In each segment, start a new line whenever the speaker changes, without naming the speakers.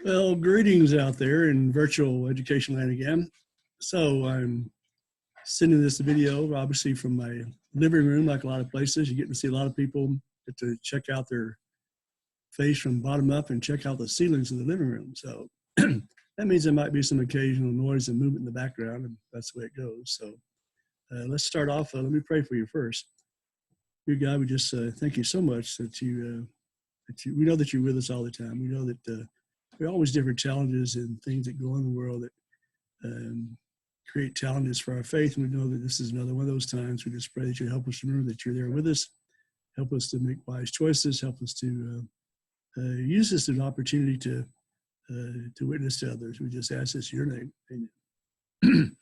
Well, greetings out there in virtual education land again. So I'm sending this video, obviously from my living room, like a lot of places. You get to see a lot of people get to check out their face from bottom up and check out the ceilings of the living room. So that means there might be some occasional noise and movement in the background, and that's the way it goes. So let's start off. Let me pray for you first. Dear God, we just thank you so much that we know that you're with us all the time. We know that there are always different challenges and things that go on in the world that create challenges for our faith. And we know that this is another one of those times. We just pray that you help us remember that you're there with us, help us to make wise choices, help us to use this as an opportunity to witness to others. We just ask this in your name. Amen.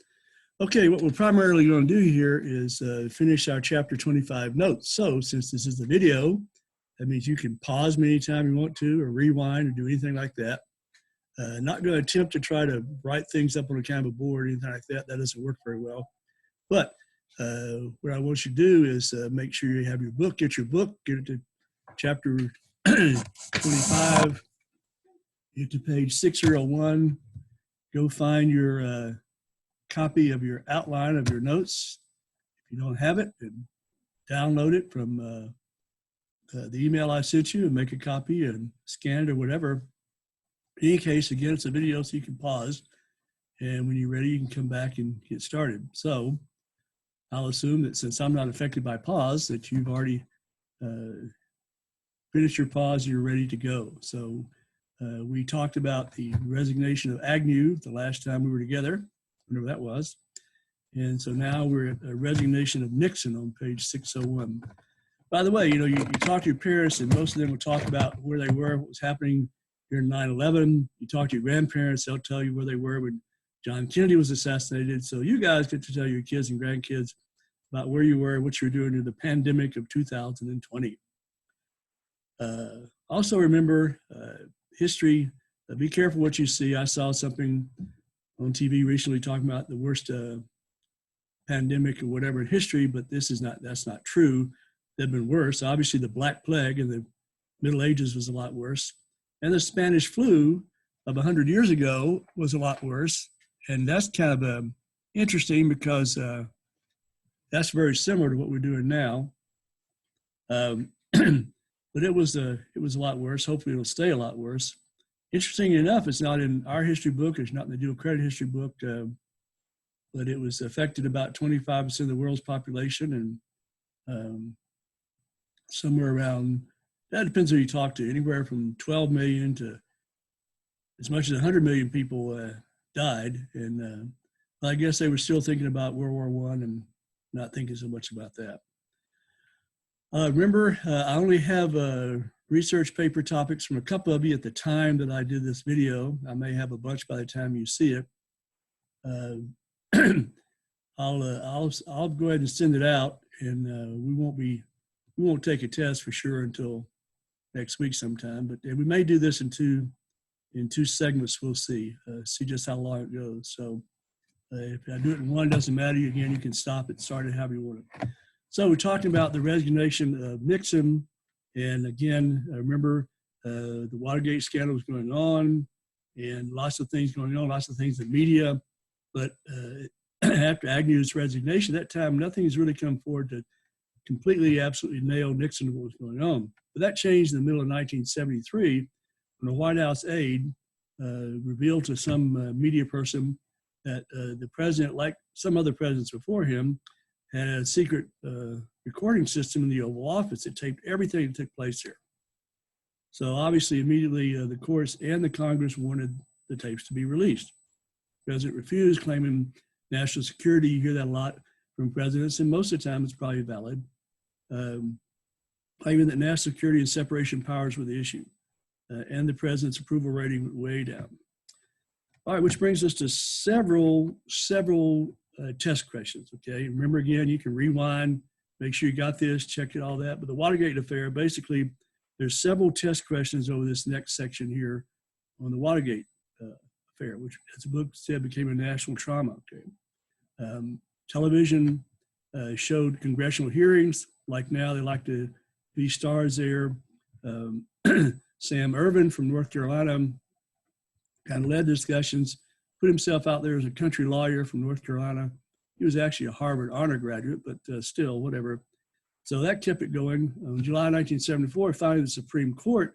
Okay, what we're primarily going to do here is finish our chapter 25 notes. So since this is a video, that means you can pause me anytime you want to, or rewind, or do anything like that. Not going to attempt to try to write things up on a kind of a board or anything like that. That doesn't work very well. But what I want you to do is make sure you have your book. Get your book. Get it to chapter 25. Get to page 601. Go find your copy of your outline of your notes. If you don't have it, then download it from the email I sent you and make a copy and scan it or whatever. In any case, again, it's a video, so you can pause. And when you're ready, you can come back and get started. So I'll assume that since I'm not affected by pause, that you've already finished your pause, you're ready to go. So we talked about the resignation of Agnew the last time we were together, whenever that was. And so now we're at a resignation of Nixon on page 601. By the way, you talk to your parents, and most of them will talk about where they were, what was happening during 9/11. You talk to your grandparents, they'll tell you where they were when John Kennedy was assassinated. So you guys get to tell your kids and grandkids about where you were, what you were doing in the pandemic of 2020. Also remember history. Be careful what you see. I saw something on TV recently talking about the worst pandemic or whatever in history, but that's not true. They've been worse. Obviously, the Black Plague in the Middle Ages was a lot worse. And the Spanish flu of 100 years ago was a lot worse. And that's kind of interesting because that's very similar to what we're doing now. But it was a lot worse. Hopefully, it'll stay a lot worse. Interesting enough, it's not in our history book. It's not in the dual credit history book. But it was affected about 25% of the world's population, and somewhere around, that depends who you talk to, anywhere from 12 million to as much as 100 million people died. And I guess they were still thinking about World War I and not thinking so much about that. Remember, I only have research paper topics from a couple of you at the time that I did this video. I may have a bunch by the time you see it. I'll go ahead and send it out, and we won't take a test for sure until next week sometime. But we may do this in two segments. We'll see just how long it goes. So if I do it in one, doesn't matter. Again, you can stop it, start it however you want it. So we're talking about the resignation of Nixon, and again, remember the Watergate scandal was going on, and lots of things going on, lots of things in the media. But after Agnew's resignation, that time nothing has really come forward to completely, absolutely nail Nixon to what was going on. But that changed in the middle of 1973 when a White House aide revealed to some media person that the president, like some other presidents before him, had a secret recording system in the Oval Office that taped everything that took place there. So obviously, immediately, the courts and the Congress wanted the tapes to be released. The president refused, claiming national security. You hear that a lot from presidents, and most of the time it's probably valid. Claiming that national security and separation of powers were the issue. And the president's approval rating went way down. All right, which brings us to several test questions, okay? Remember, again, you can rewind, make sure you got this, check it, all that. But the Watergate affair, basically, there's several test questions over this next section here on the Watergate affair, which, as the book said, became a national trauma, okay? Television showed congressional hearings. Like now, they like to be stars there. Sam Ervin from North Carolina kind of led discussions, put himself out there as a country lawyer from North Carolina. He was actually a Harvard honor graduate, but still, whatever. So that kept it going. In July 1974, finally the Supreme Court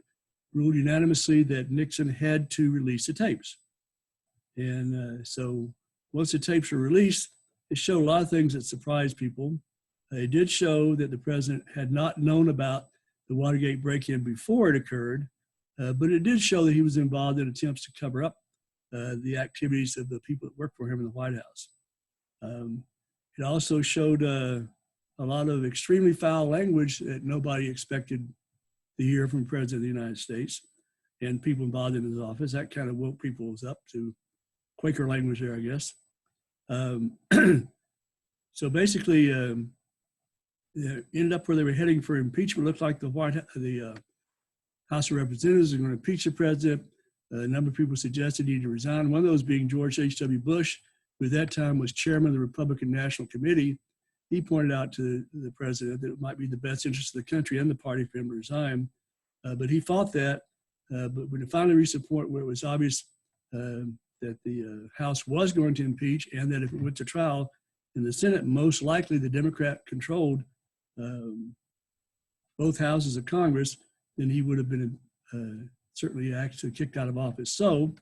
ruled unanimously that Nixon had to release the tapes. And so once the tapes were released, it showed a lot of things that surprised people. It did show that the president had not known about the Watergate break-in before it occurred, but it did show that he was involved in attempts to cover up the activities of the people that worked for him in the White House. It also showed a lot of extremely foul language that nobody expected to hear from the President of the United States and people involved in his office. That kind of woke people up to Quaker language there, I guess. So basically, ended up where they were heading for impeachment. Looked like the House of Representatives are going to impeach the president. A number of people suggested he need to resign. One of those being George H.W. Bush, who at that time was chairman of the Republican National Committee. He pointed out to the president that it might be the best interest of the country and the party for him to resign. But he fought that. But when it finally reached a point where it was obvious that the House was going to impeach, and that if it went to trial in the Senate, most likely the Democrat-controlled both houses of Congress, then he would have been certainly actually kicked out of office. So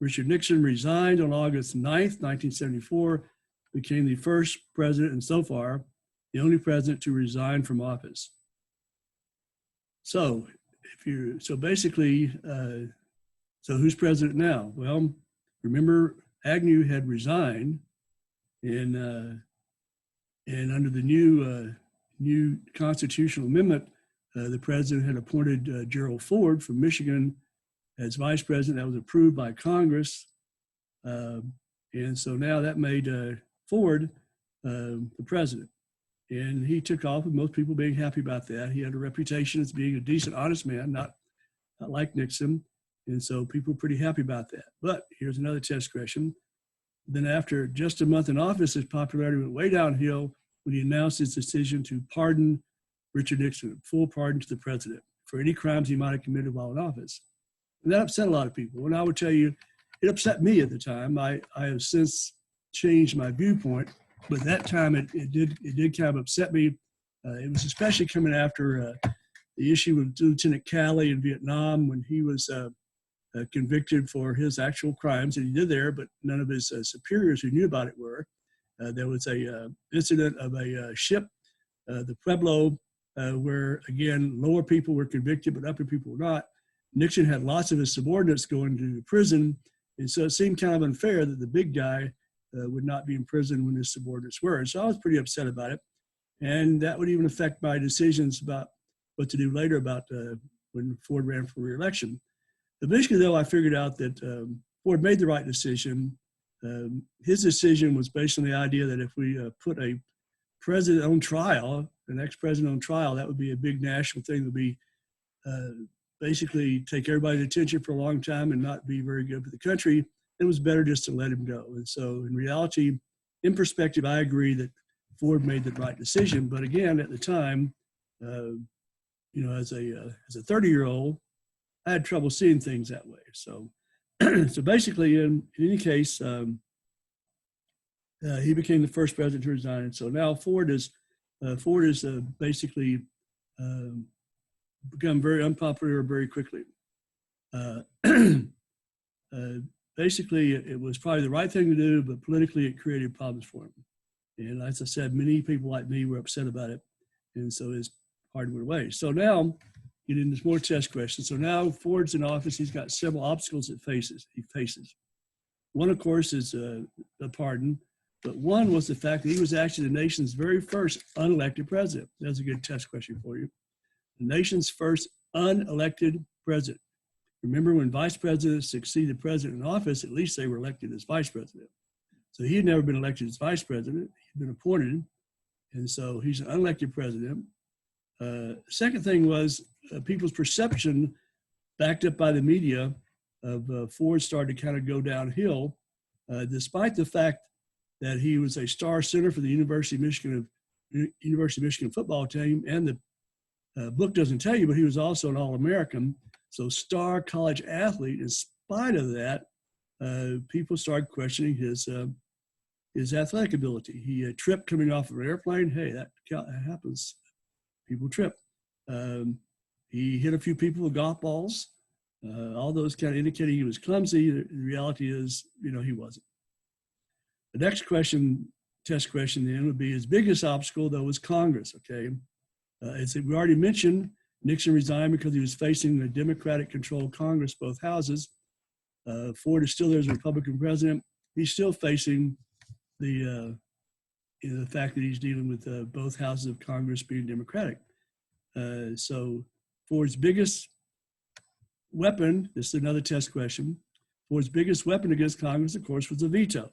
Richard Nixon resigned on August 9th, 1974, became the first president, and so far, the only president to resign from office. So basically, so who's president now? Well, remember Agnew had resigned, and under the new constitutional amendment, the president had appointed Gerald Ford from Michigan as vice president. That was approved by Congress, and so now that made Ford the president. And he took off with most people being happy about that. He had a reputation as being a decent, honest man, not like Nixon. And so people were pretty happy about that. But here's another test question. Then after just a month in office, his popularity went way downhill when he announced his decision to pardon Richard Nixon, full pardon to the president for any crimes he might have committed while in office. And that upset a lot of people. And I would tell you, it upset me at the time. I have since changed my viewpoint, but at that time it did kind of upset me. It was especially coming after the issue with Lieutenant Calley in Vietnam, when he was convicted for his actual crimes that he did there, but none of his superiors who knew about it were. There was a incident of a ship, the Pueblo, where again, lower people were convicted, but upper people were not. Nixon had lots of his subordinates going to prison, and so it seemed kind of unfair that the big guy would not be in prison when his subordinates were. And so I was pretty upset about it. And that would even affect my decisions about what to do later about when Ford ran for re-election. Eventually, though, I figured out that Ford made the right decision. His decision was based on the idea that if we put a president on trial, an ex-president on trial, that would be a big national thing. That would be basically take everybody's attention for a long time and not be very good for the country. It was better just to let him go. And so in reality, in perspective, I agree that Ford made the right decision. But again, at the time, as a 30-year-old, I had trouble seeing things that way. So, so basically, in any case, he became the first president to resign. And so now Ford is basically become very unpopular very quickly. Basically, it was probably the right thing to do, but politically it created problems for him. And as I said, many people like me were upset about it. And so his party went away. So now, get into more test questions. So now Ford's in office. He's got several obstacles he faces. One, of course, is a pardon. But one was the fact that he was actually the nation's very first unelected president. That's a good test question for you. The nation's first unelected president. Remember, when vice presidents succeed the president in office, at least they were elected as vice president. So he had never been elected as vice president. He'd been appointed. And so he's an unelected president. Second thing was people's perception, backed up by the media, of Ford started to kind of go downhill, despite the fact that he was a star center for the University of Michigan football team. And the book doesn't tell you, but he was also an All-American. So star college athlete, in spite of that, people started questioning his athletic ability. He tripped coming off of an airplane. Hey, that happens. People trip. He hit a few people with golf balls. All those kind of indicating he was clumsy. The reality is, he wasn't. The next test question then would be his biggest obstacle, though, was Congress, okay? As we already mentioned, Nixon resigned because he was facing a Democratic-controlled Congress, both houses. Ford is still there as a Republican president. He's still facing the fact that he's dealing with both houses of Congress being Democratic. So Ford's biggest weapon, this is another test question, Ford's biggest weapon against Congress, of course, was a veto.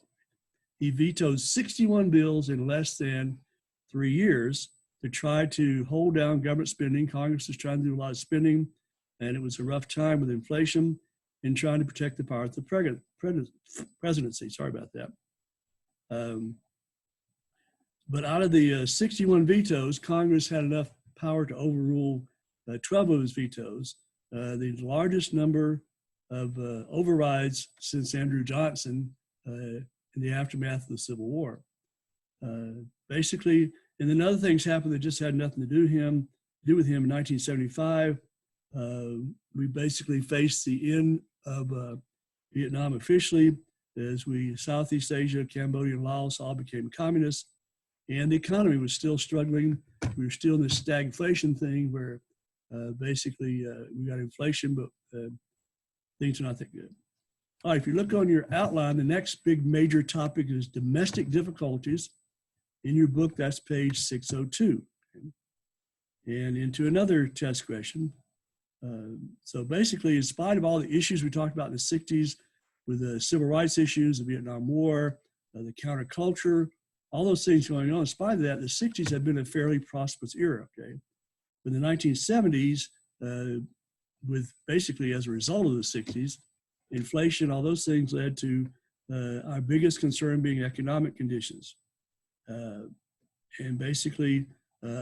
He vetoed 61 bills in less than 3 years to try to hold down government spending. Congress was trying to do a lot of spending, and it was a rough time with inflation and trying to protect the power of the presidency. Sorry about that. But out of the 61 vetoes, Congress had enough power to overrule 12 of his vetoes, the largest number of overrides since Andrew Johnson in the aftermath of the Civil War. Basically, and then other things happened that just had nothing to do with him in 1975. We basically faced the end of Vietnam officially as Southeast Asia, Cambodia, and Laos all became communist, and the economy was still struggling. We were still in this stagflation thing where basically we got inflation, but things are not that good. All right, if you look on your outline, the next big major topic is domestic difficulties. In your book, that's page 602. Okay? And into another test question. So basically, in spite of all the issues we talked about in the 60s with the civil rights issues, the Vietnam War, the counterculture, all those things going on, in spite of that, the 60s have been a fairly prosperous era, okay? In the 1970s, with basically as a result of the 60s, inflation, all those things led to our biggest concern being economic conditions. And basically,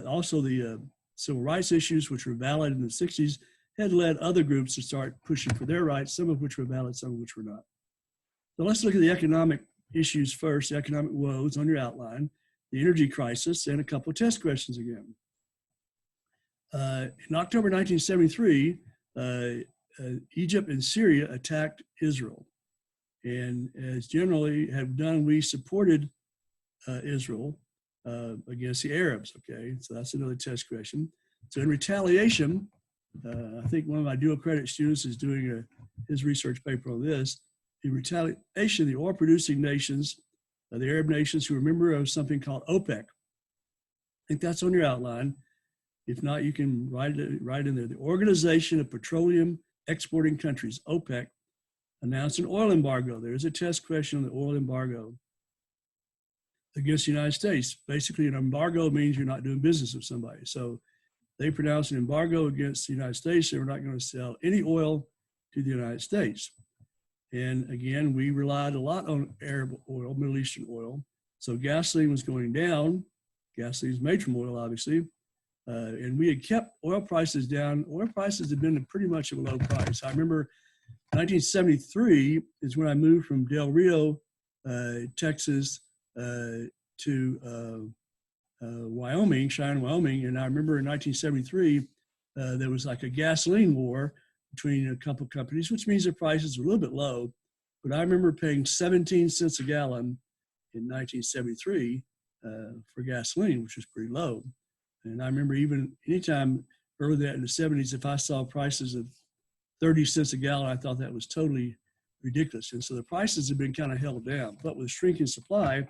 also the civil rights issues, which were valid in the 60s, had led other groups to start pushing for their rights, some of which were valid, some of which were not. So let's look at the economic issues first, the economic woes on your outline, the energy crisis, and a couple of test questions again. In October 1973, Egypt and Syria attacked Israel. And as generally have done, we supported Israel against the Arabs, okay? So that's another test question. So in retaliation, I think one of my dual credit students is doing his research paper on this. In retaliation, the oil-producing nations, the Arab nations who are a member of something called OPEC. I think that's on your outline. If not, you can write in there. The Organization of Petroleum Exporting Countries, OPEC, announced an oil embargo. There's a test question on the oil embargo against the United States. Basically, an embargo means you're not doing business with somebody. So they pronounced an embargo against the United States. They were not going to sell any oil to the United States. And again, we relied a lot on Arab oil, Middle Eastern oil. So gasoline was going down. Gasoline is made from oil, obviously. And we had kept oil prices down. Oil prices had been pretty much at a low price. I remember 1973 is when I moved from Del Rio, Texas, to Wyoming, Cheyenne, Wyoming. And I remember in 1973, there was like a gasoline war between a couple companies, which means the prices were a little bit low. But I remember paying 17 cents a gallon in 1973 for gasoline, which was pretty low. And I remember even anytime early that in the 70s, if I saw prices of 30 cents a gallon, I thought that was totally ridiculous. And so the prices have been kind of held down. But with shrinking supply,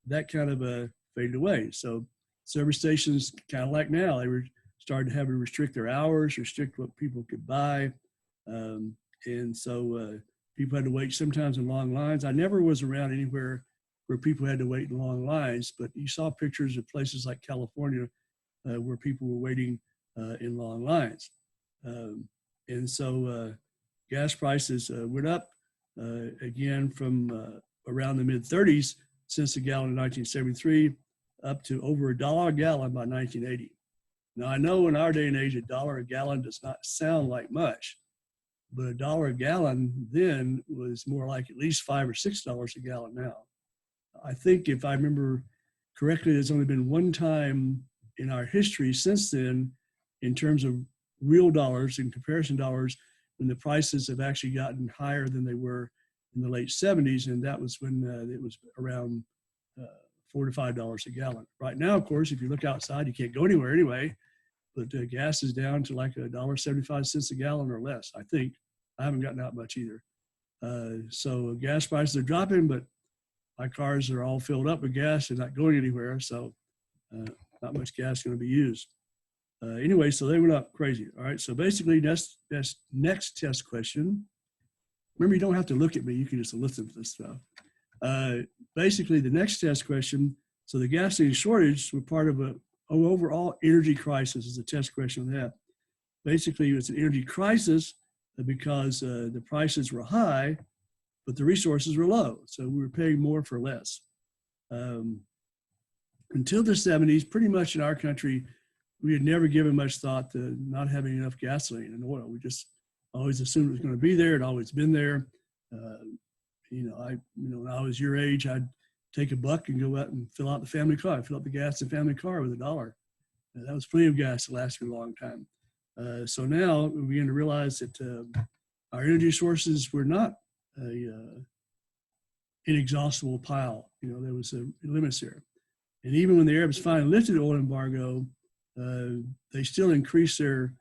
that kind of faded away. So service stations, kind of like now, they were started to have to restrict their hours, restrict what people could buy. And so people had to wait sometimes in long lines. I never was around anywhere where people had to wait in long lines, but you saw pictures of places like California where people were waiting in long lines. And so gas prices went up again from around the mid-30s cents a gallon in 1973 up to over $1 a gallon by 1980. Now, I know in our day and age, $1 a gallon does not sound like much, but $1 a gallon then was more like at least $5 or $6 a gallon now. I think if I remember correctly, there's only been one time in our history since then, in terms of real dollars and comparison dollars, when the prices have actually gotten higher than they were in the late 70s, and that was when it was around $4 to $5 a gallon. Right now, of course, if you look outside, you can't go anywhere anyway, but gas is down to like $1.75 a gallon or less, I think. I haven't gotten out much either. So gas prices are dropping, but my cars are all filled up with gas and not going anywhere, so not much gas going to be used. Anyway, so they went up crazy. All right, so basically, next test question. Remember, you don't have to look at me. You can just listen to this stuff. Basically, the next test question, so the gasoline shortage were part of an overall energy crisis is the test question on that. Basically, it's an energy crisis because the prices were high, but the resources were low. So we were paying more for less. Until the 70s, pretty much in our country, we had never given much thought to not having enough gasoline and oil. We just always assumed it was going to be there. It always been there. When I was your age, I'd take $1 and go out and fill out the family car, fill up the gas in the family car with $1. That was plenty of gas to last me a long time. So now we begin to realize that our energy sources were not a inexhaustible pile. There was limits there. And even when the Arabs finally lifted the oil embargo, they still increased their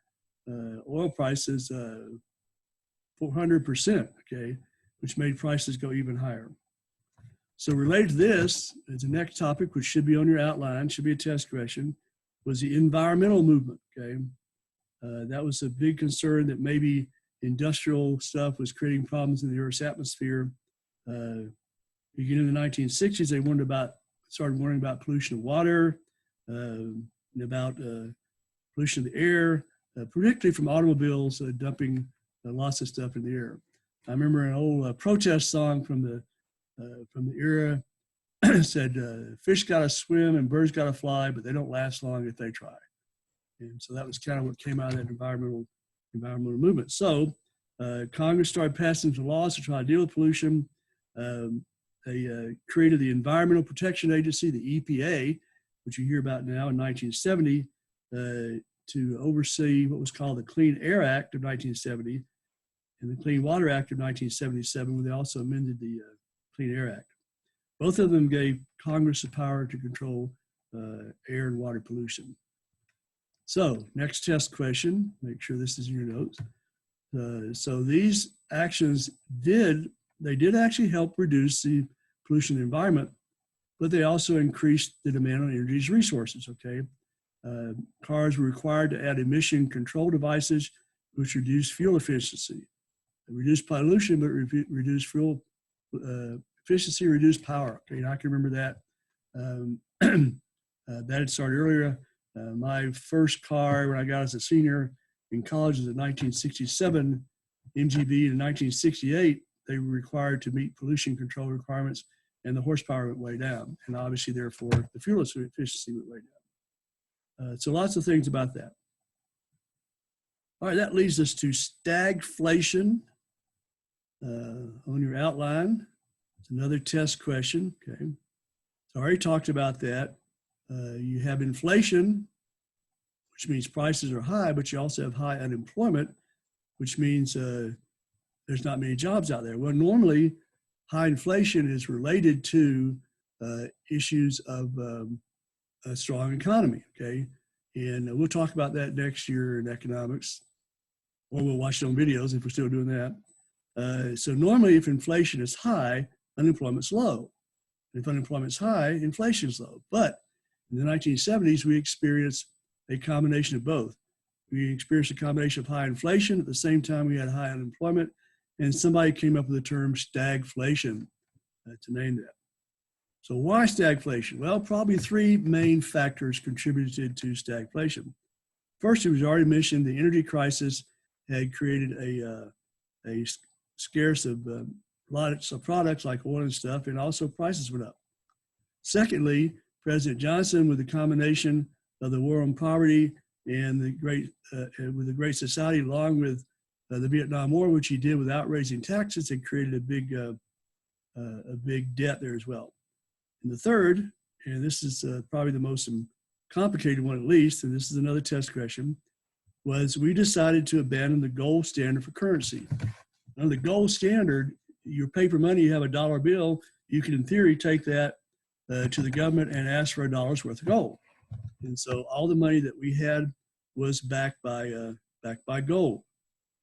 oil prices 400%, okay, which made prices go even higher. So related to this, is the next topic, which should be on your outline, should be a test question, was the environmental movement, okay? That was a big concern that maybe industrial stuff was creating problems in the Earth's atmosphere. Beginning in the 1960s, they started wondering about pollution of water, and about pollution of the air, particularly from automobiles dumping lots of stuff in the air. I remember an old protest song from the era said, "Fish gotta swim and birds gotta fly, but they don't last long if they try." And so that was kind of what came out of that environmental movement. So Congress started passing some laws to try to deal with pollution. They created the Environmental Protection Agency, the EPA, which you hear about now, in 1970, to oversee what was called the Clean Air Act of 1970 and the Clean Water Act of 1977, where they also amended the Clean Air Act. Both of them gave Congress the power to control air and water pollution. So next test question, make sure this is in your notes. So these actions did actually help reduce the pollution of the environment, but they also increased the demand on energy's resources, okay? Cars were required to add emission control devices, which reduce fuel efficiency. They reduce pollution, but reduce fuel efficiency, reduce power. Okay, and I can remember that. That had started earlier. My first car when I got as a senior in college was in 1967. MGB in 1968, they were required to meet pollution control requirements, and the horsepower went way down. And obviously, therefore, the fuel efficiency went way down. So lots of things about that. All right, that leads us to stagflation on your outline. It's another test question, okay? So I already talked about that. You have inflation, which means prices are high, but you also have high unemployment, which means there's not many jobs out there. Well, normally, high inflation is related to issues of a strong economy, okay? And we'll talk about that next year in economics, or we'll watch it on videos if we're still doing that. So normally, if inflation is high, unemployment's low. If unemployment's high, inflation's low. But in the 1970s, we experienced a combination of both. We experienced a combination of high inflation. At the same time, we had high unemployment. And somebody came up with the term stagflation to name that. So why stagflation? Well, probably three main factors contributed to stagflation. First, it was already mentioned, the energy crisis had created a scarce of lots of products like oil and stuff, and also prices went up. Secondly, President Johnson, with the combination of the war on poverty and the Great Society, along with The Vietnam War, which he did without raising taxes, had created a big debt there as well. And the third, and this is probably the most complicated one at least, and this is another test question, was we decided to abandon the gold standard for currency. Now, the gold standard, your paper money, you have a dollar bill, you can in theory take that to the government and ask for $1 worth of gold. And so all the money that we had was backed by gold.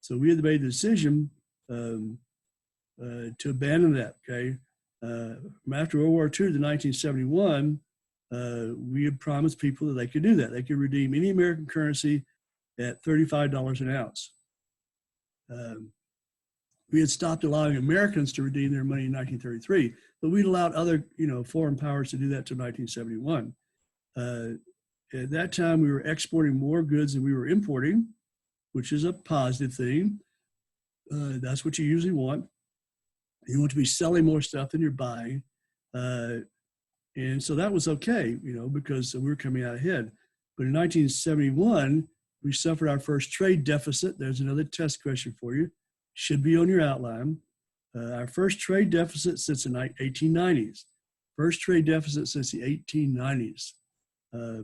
So we had made the decision to abandon that, okay? After World War II to 1971, we had promised people that they could do that. They could redeem any American currency at $35 an ounce. We had stopped allowing Americans to redeem their money in 1933, but we'd allowed other, foreign powers to do that till 1971. At that time, we were exporting more goods than we were importing, which is a positive thing. That's what you usually want. You want to be selling more stuff than you're buying. And so that was okay, because we were coming out ahead. But in 1971, we suffered our first trade deficit. There's another test question for you. Should be on your outline. Our first trade deficit since the 1890s. First trade deficit since the 1890s.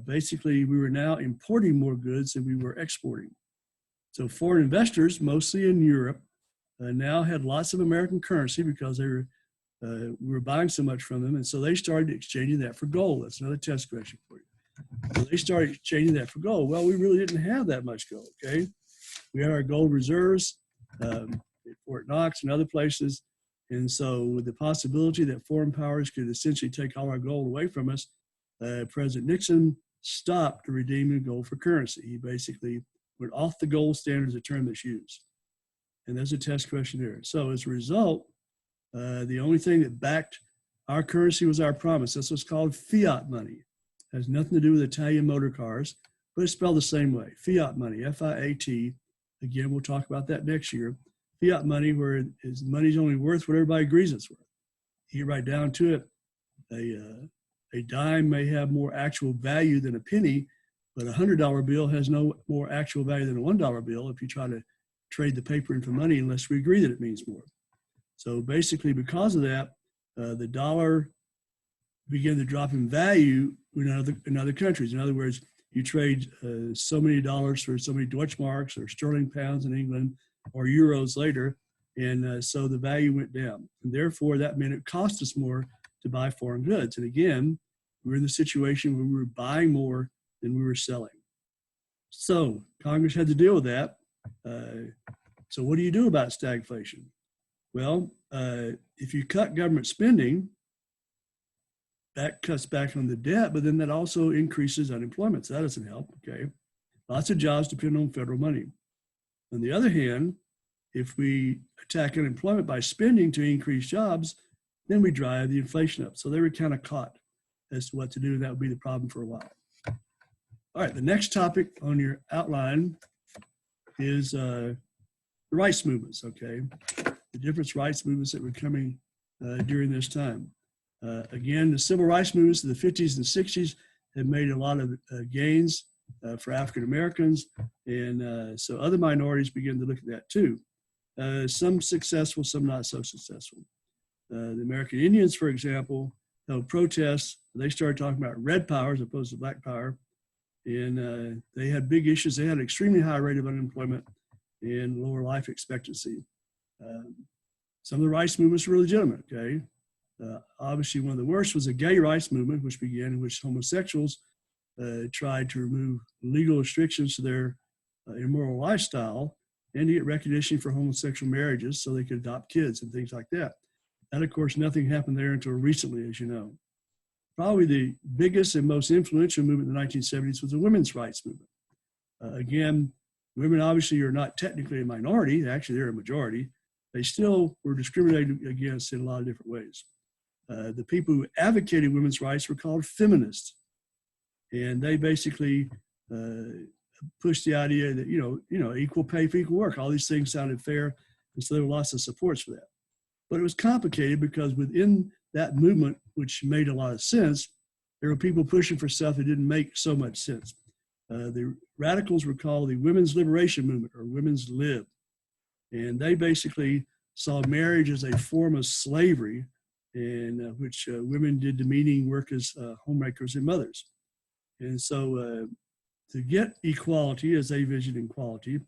Basically, we were now importing more goods than we were exporting. So foreign investors, mostly in Europe, now had lots of American currency because we were buying so much from them. And so they started exchanging that for gold. That's another test question for you. So they started exchanging that for gold. Well, we really didn't have that much gold, okay? We had our gold reserves at Fort Knox and other places. And so with the possibility that foreign powers could essentially take all our gold away from us, President Nixon stopped redeeming gold for currency. He basically went off the gold standard as a term that's used. And there's a test question there. So as a result, the only thing that backed our currency was our promise. That's what's called fiat money. It has nothing to do with Italian motor cars, but it's spelled the same way. Fiat money, F-I-A-T. Again, we'll talk about that next year. Fiat money, where money's only worth what everybody agrees it's worth. You get right down to it. A dime may have more actual value than a penny, but a $100 bill has no more actual value than a $1 bill if you try to trade the paper in for money unless we agree that it means more. So basically, because of that, the dollar began to drop in value in other countries. In other words, you trade so many dollars for so many Deutschmarks or sterling pounds in England or euros later, and so the value went down. And therefore, that meant it cost us more to buy foreign goods. And again, we were in the situation where we were buying more than we were selling. So Congress had to deal with that. So what do you do about stagflation? Well, if you cut government spending, that cuts back on the debt, but then that also increases unemployment. So that doesn't help, okay? Lots of jobs depend on federal money. On the other hand, if we attack unemployment by spending to increase jobs, then we drive the inflation up. So they were kind of caught as to what to do. That would be the problem for a while. All right, the next topic on your outline is the rights movements, okay? The different rights movements that were coming during this time. Again, the civil rights movements of the 50s and 60s have made a lot of gains for African Americans, and so other minorities begin to look at that too. Some successful, some not so successful. The American Indians, for example, held protests. They started talking about red power as opposed to black power, and they had big issues. They had an extremely high rate of unemployment and lower life expectancy. Some of the rights movements were legitimate, okay? Obviously, one of the worst was the gay rights movement, which began in which homosexuals tried to remove legal restrictions to their immoral lifestyle and to get recognition for homosexual marriages so they could adopt kids and things like that. And of course, nothing happened there until recently, as you know. Probably the biggest and most influential movement in the 1970s was the women's rights movement. Again, women obviously are not technically a minority. Actually, they're a majority. They still were discriminated against in a lot of different ways. The people who advocated women's rights were called feminists. And they basically pushed the idea that, equal pay for equal work, all these things sounded fair. And so there were lots of supports for that. But it was complicated because within that movement, which made a lot of sense, there were people pushing for stuff that didn't make so much sense. The radicals were called the Women's Liberation Movement, or Women's Lib. And they basically saw marriage as a form of slavery in which women did demeaning work as homemakers and mothers. And so to get equality, as they visioned equality,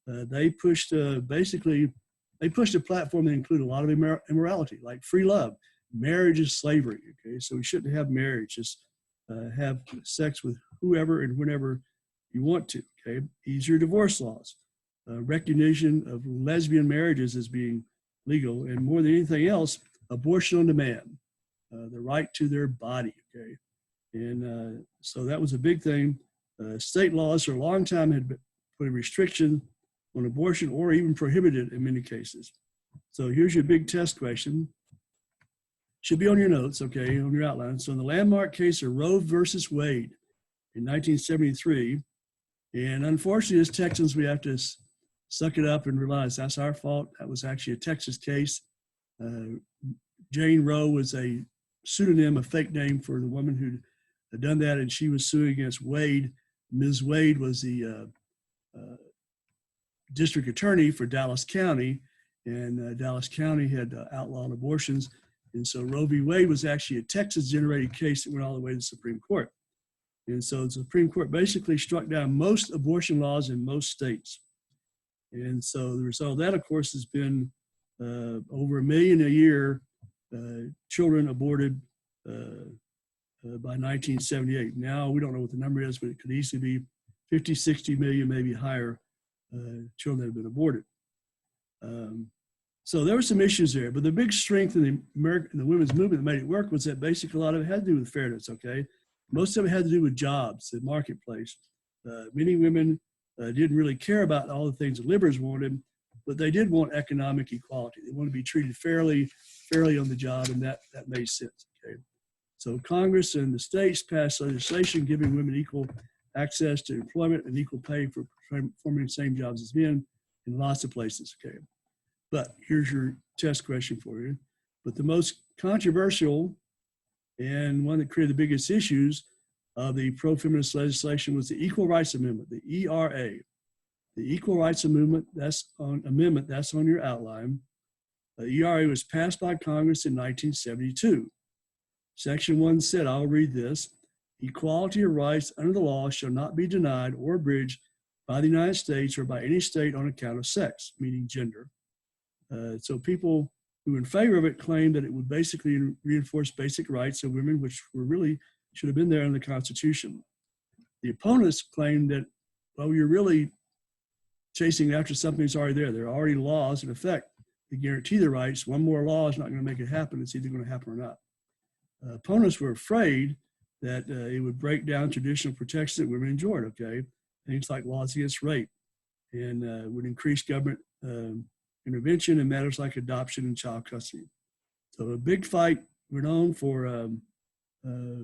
they pushed they pushed a platform that included a lot of immorality, like free love. Marriage is slavery, okay? So we shouldn't have marriage, just have sex with whoever and whenever you want to, okay? Easier divorce laws, recognition of lesbian marriages as being legal, and more than anything else, abortion on demand, the right to their body, okay? And so that was a big thing. State laws for a long time had put a restriction on abortion or even prohibited in many cases. So here's your big test question. Should be on your notes, okay, on your outline. So in the landmark case of Roe versus Wade in 1973, and unfortunately as Texans, we have to suck it up and realize that's our fault. That was actually a Texas case. Jane Roe was a pseudonym, a fake name for the woman who had done that, and she was suing against Wade. Ms. Wade was the district attorney for Dallas County, and Dallas County had outlawed abortions. And so Roe v. Wade was actually a Texas-generated case that went all the way to the Supreme Court. And so the Supreme Court basically struck down most abortion laws in most states. And so the result of that, of course, has been over 1 million a year children aborted by 1978. Now, we don't know what the number is, but it could easily be 50, 60 million, maybe higher children that have been aborted. So there were some issues there, but the big strength in the women's movement that made it work was that basically a lot of it had to do with fairness, okay? Most of it had to do with jobs, the marketplace. Many women didn't really care about all the things the liberals wanted, but they did want economic equality. They wanted to be treated fairly on the job, and that made sense, okay? So Congress and the states passed legislation giving women equal access to employment and equal pay for performing the same jobs as men in lots of places, okay? But here's your test question for you. But the most controversial and one that created the biggest issues of the pro-feminist legislation was the Equal Rights Amendment, the ERA. The Equal Rights Amendment, that's on your outline. The ERA was passed by Congress in 1972. Section 1 said, I'll read this, equality of rights under the law shall not be denied or abridged by the United States or by any state on account of sex, meaning gender. So people who were in favor of it claimed that it would basically reinforce basic rights of women, which were really should have been there in the Constitution. The opponents claimed that, well, you're really chasing after something that's already there. There are already laws in effect that guarantee the rights. One more law is not going to make it happen. It's either going to happen or not. Opponents were afraid that it would break down traditional protections that women enjoyed, okay? Things like laws against rape, and would increase government intervention in matters like adoption and child custody. So a big fight went on for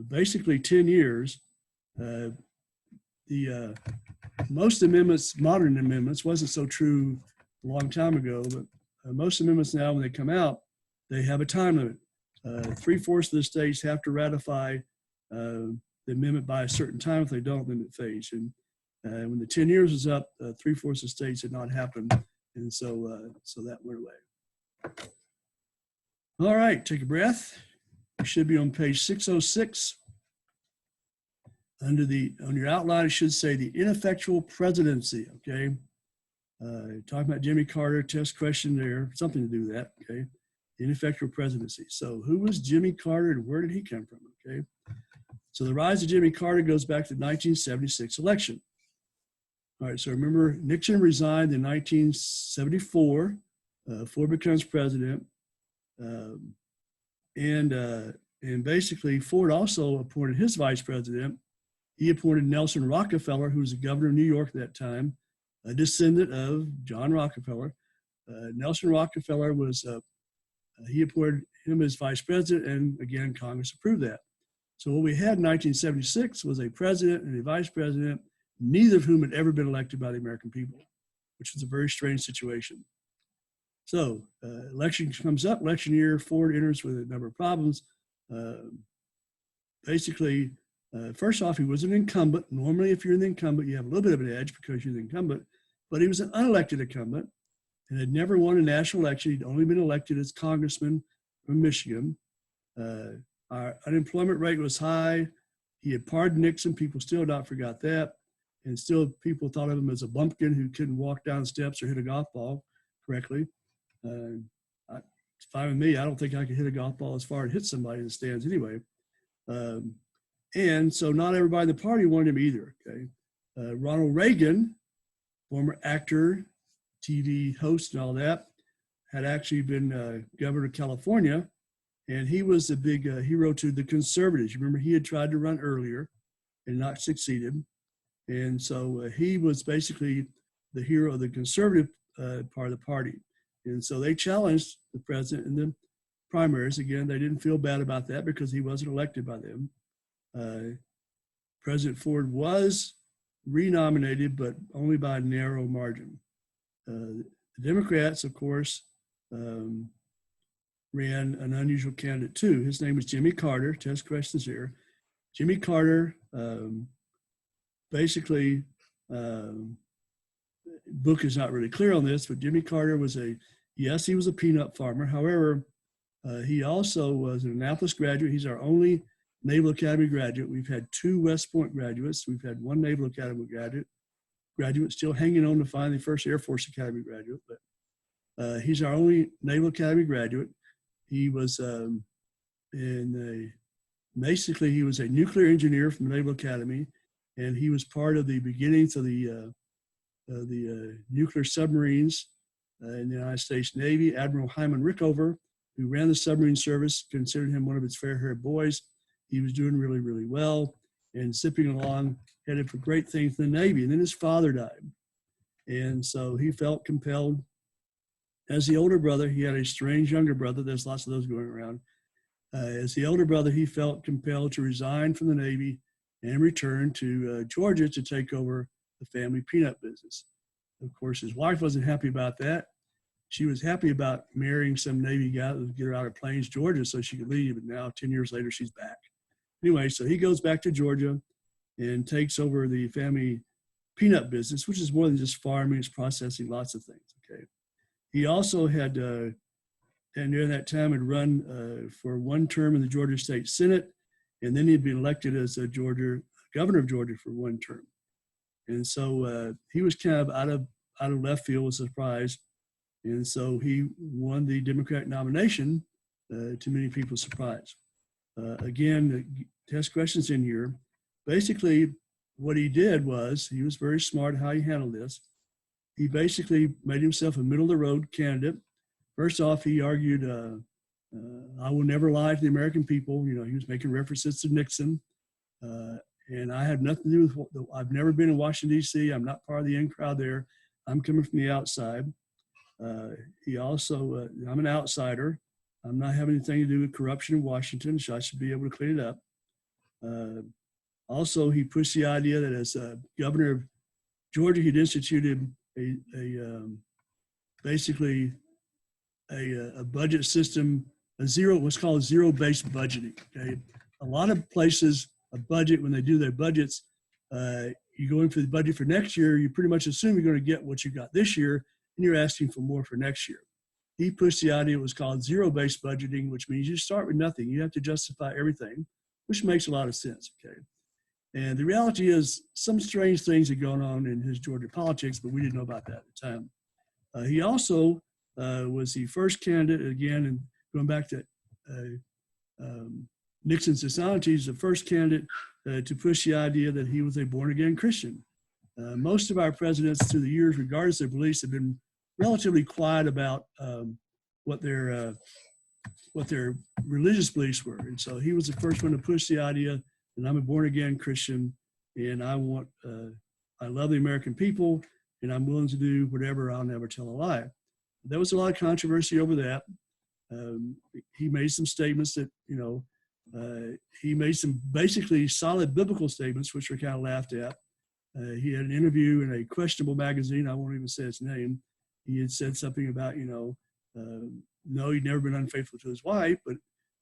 basically 10 years. Most amendments, modern amendments, wasn't so true a long time ago, but most amendments now, when they come out, they have a time limit. 3/4 of the states have to ratify the amendment by a certain time. If they don't, then it fades. And when the 10 years was up, 3/4 of the states had not happened. And so that went away. All right, take a breath. You should be on page 606. On your outline, it should say the ineffectual presidency, okay? Talking about Jimmy Carter, test question there, something to do with that, okay? The ineffectual presidency. So who was Jimmy Carter and where did he come from, okay? So the rise of Jimmy Carter goes back to the 1976 election. All right, so remember Nixon resigned in 1974. Ford becomes president. And basically Ford also appointed his vice president. He appointed Nelson Rockefeller, who was the governor of New York at that time, a descendant of John Rockefeller. Nelson Rockefeller he appointed him as vice president, and again, Congress approved that. So what we had in 1976 was a president and a vice president, neither of whom had ever been elected by the American people, which was a very strange situation. So election comes up, election year, Ford enters with a number of problems. Basically, first off, he was an incumbent. Normally, if you're the incumbent, you have a little bit of an edge because you're the incumbent, but he was an unelected incumbent. and had never won a national election. He'd only been elected as congressman from Michigan. Our unemployment rate was high. He had pardoned Nixon. People still not forgot that. And still people thought of him as a bumpkin who couldn't walk down steps or hit a golf ball correctly. It's fine with me. I don't think I could hit a golf ball as far and hit somebody in the stands anyway. And so not everybody in the party wanted him either, okay? Ronald Reagan, former actor, TV host and all that, had actually been governor of California, and he was a big hero to the conservatives. You remember he had tried to run earlier and not succeeded. And so he was basically the hero of the conservative part of the party. And so they challenged the president in the primaries. Again, they didn't feel bad about that because he wasn't elected by them. President Ford was renominated, but only by a narrow margin. The Democrats, of course, ran an unusual candidate too. His name was Jimmy Carter. Test questions here. Jimmy Carter, basically, book is not really clear on this, but Jimmy Carter was he was a peanut farmer. However, he also was an Annapolis graduate. He's our only Naval Academy graduate. We've had 2 West Point graduates. We've had 1 Naval Academy graduate still hanging on to find the first Air Force Academy graduate, but he's our only Naval Academy graduate. He was basically he was a nuclear engineer from the Naval Academy, and he was part of the beginnings of the nuclear submarines in the United States Navy. Admiral Hyman Rickover, who ran the submarine service, considered him one of its fair-haired boys. He was doing really, really well and zipping along, headed for great things in the Navy. And then his father died. And so he felt compelled. As the older brother, he had a strange younger brother. There's lots of those going around. As the older brother, he felt compelled to resign from the Navy and return to Georgia to take over the family peanut business. Of course, his wife wasn't happy about that. She was happy about marrying some Navy guy that would get her out of Plains, Georgia, so she could leave. And now, 10 years later, she's back. Anyway, so he goes back to Georgia and takes over the family peanut business, which is more than just farming, it's processing lots of things, okay? He also had, and during that time, had run for 1 term in the Georgia State Senate, and then he'd been elected as a governor of Georgia for 1 term. And so he was kind of out of left field, was a surprise. And so he won the Democratic nomination, to many people's surprise. Again, test questions in here. Basically, what he did was, he was very smart how he handled this. He basically made himself a middle-of-the-road candidate. First off, he argued, I will never lie to the American people. You know, he was making references to Nixon. And I have nothing to do with, I've never been in Washington, D.C. I'm not part of the in crowd there. I'm coming from the outside. He also, I'm an outsider. I'm not having anything to do with corruption in Washington, so I should be able to clean it up. Also, he pushed the idea that as governor of Georgia, he'd instituted basically a budget system, what's called zero-based budgeting. Okay, a lot of places, a budget, when they do their budgets, you go in for the budget for next year, you pretty much assume you're going to get what you got this year, and you're asking for more for next year. He pushed the idea, it was called zero-based budgeting, which means you start with nothing. You have to justify everything, which makes a lot of sense, okay? And the reality is some strange things are going on in his Georgia politics, but we didn't know about that at the time. He also was the first candidate, again, and going back to Nixon's dishonesty, he's the first candidate to push the idea that he was a born-again Christian. Most of our presidents through the years, regardless of their beliefs, have been relatively quiet about what their religious beliefs were. And so he was the first one to push the idea that I'm a born-again Christian, and I love the American people, and I'm willing to do whatever. I'll never tell a lie. There was a lot of controversy over that. He made some statements that, he made some basically solid biblical statements, which were kind of laughed at. He had an interview in a questionable magazine. I won't even say its name. He had said something about, no, he'd never been unfaithful to his wife, but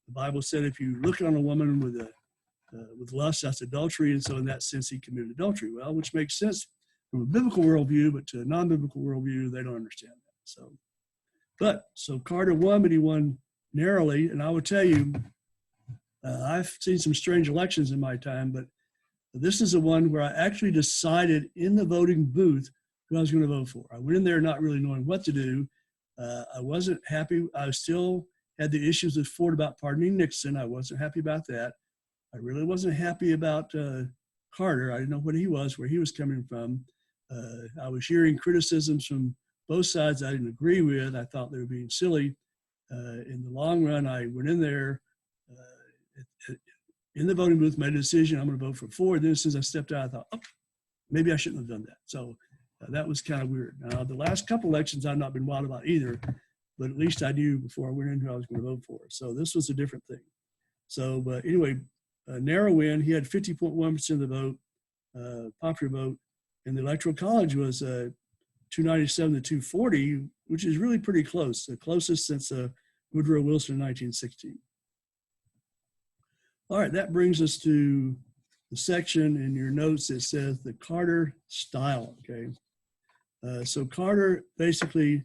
the Bible said if you look on a woman with lust, that's adultery, and so in that sense, he committed adultery. Well, which makes sense from a biblical worldview, but to a non-biblical worldview, they don't understand So Carter won, but he won narrowly. And I will tell you, I've seen some strange elections in my time, but this is the one where I actually decided in the voting booth who I was going to vote for. I went in there not really knowing what to do. I wasn't happy. I still had the issues with Ford about pardoning Nixon. I wasn't happy about that. I really wasn't happy about Carter. I didn't know what he was, where he was coming from. I was hearing criticisms from both sides I didn't agree with. I thought they were being silly. In the long run, I went in there in the voting booth, made a decision, I'm going to vote for Ford. Then as soon as I stepped out, I thought, oh, maybe I shouldn't have done that. So that was kind of weird. Now, the last couple elections, I've not been wild about either, but at least I knew before I went in who I was going to vote for. So this was a different thing. So, but anyway, narrow win. He had 50.1% of the vote, popular vote, and the Electoral College was 297 to 240, which is really pretty close, the closest since Woodrow Wilson in 1916. All right, that brings us to the section in your notes that says the Carter style, okay? So Carter basically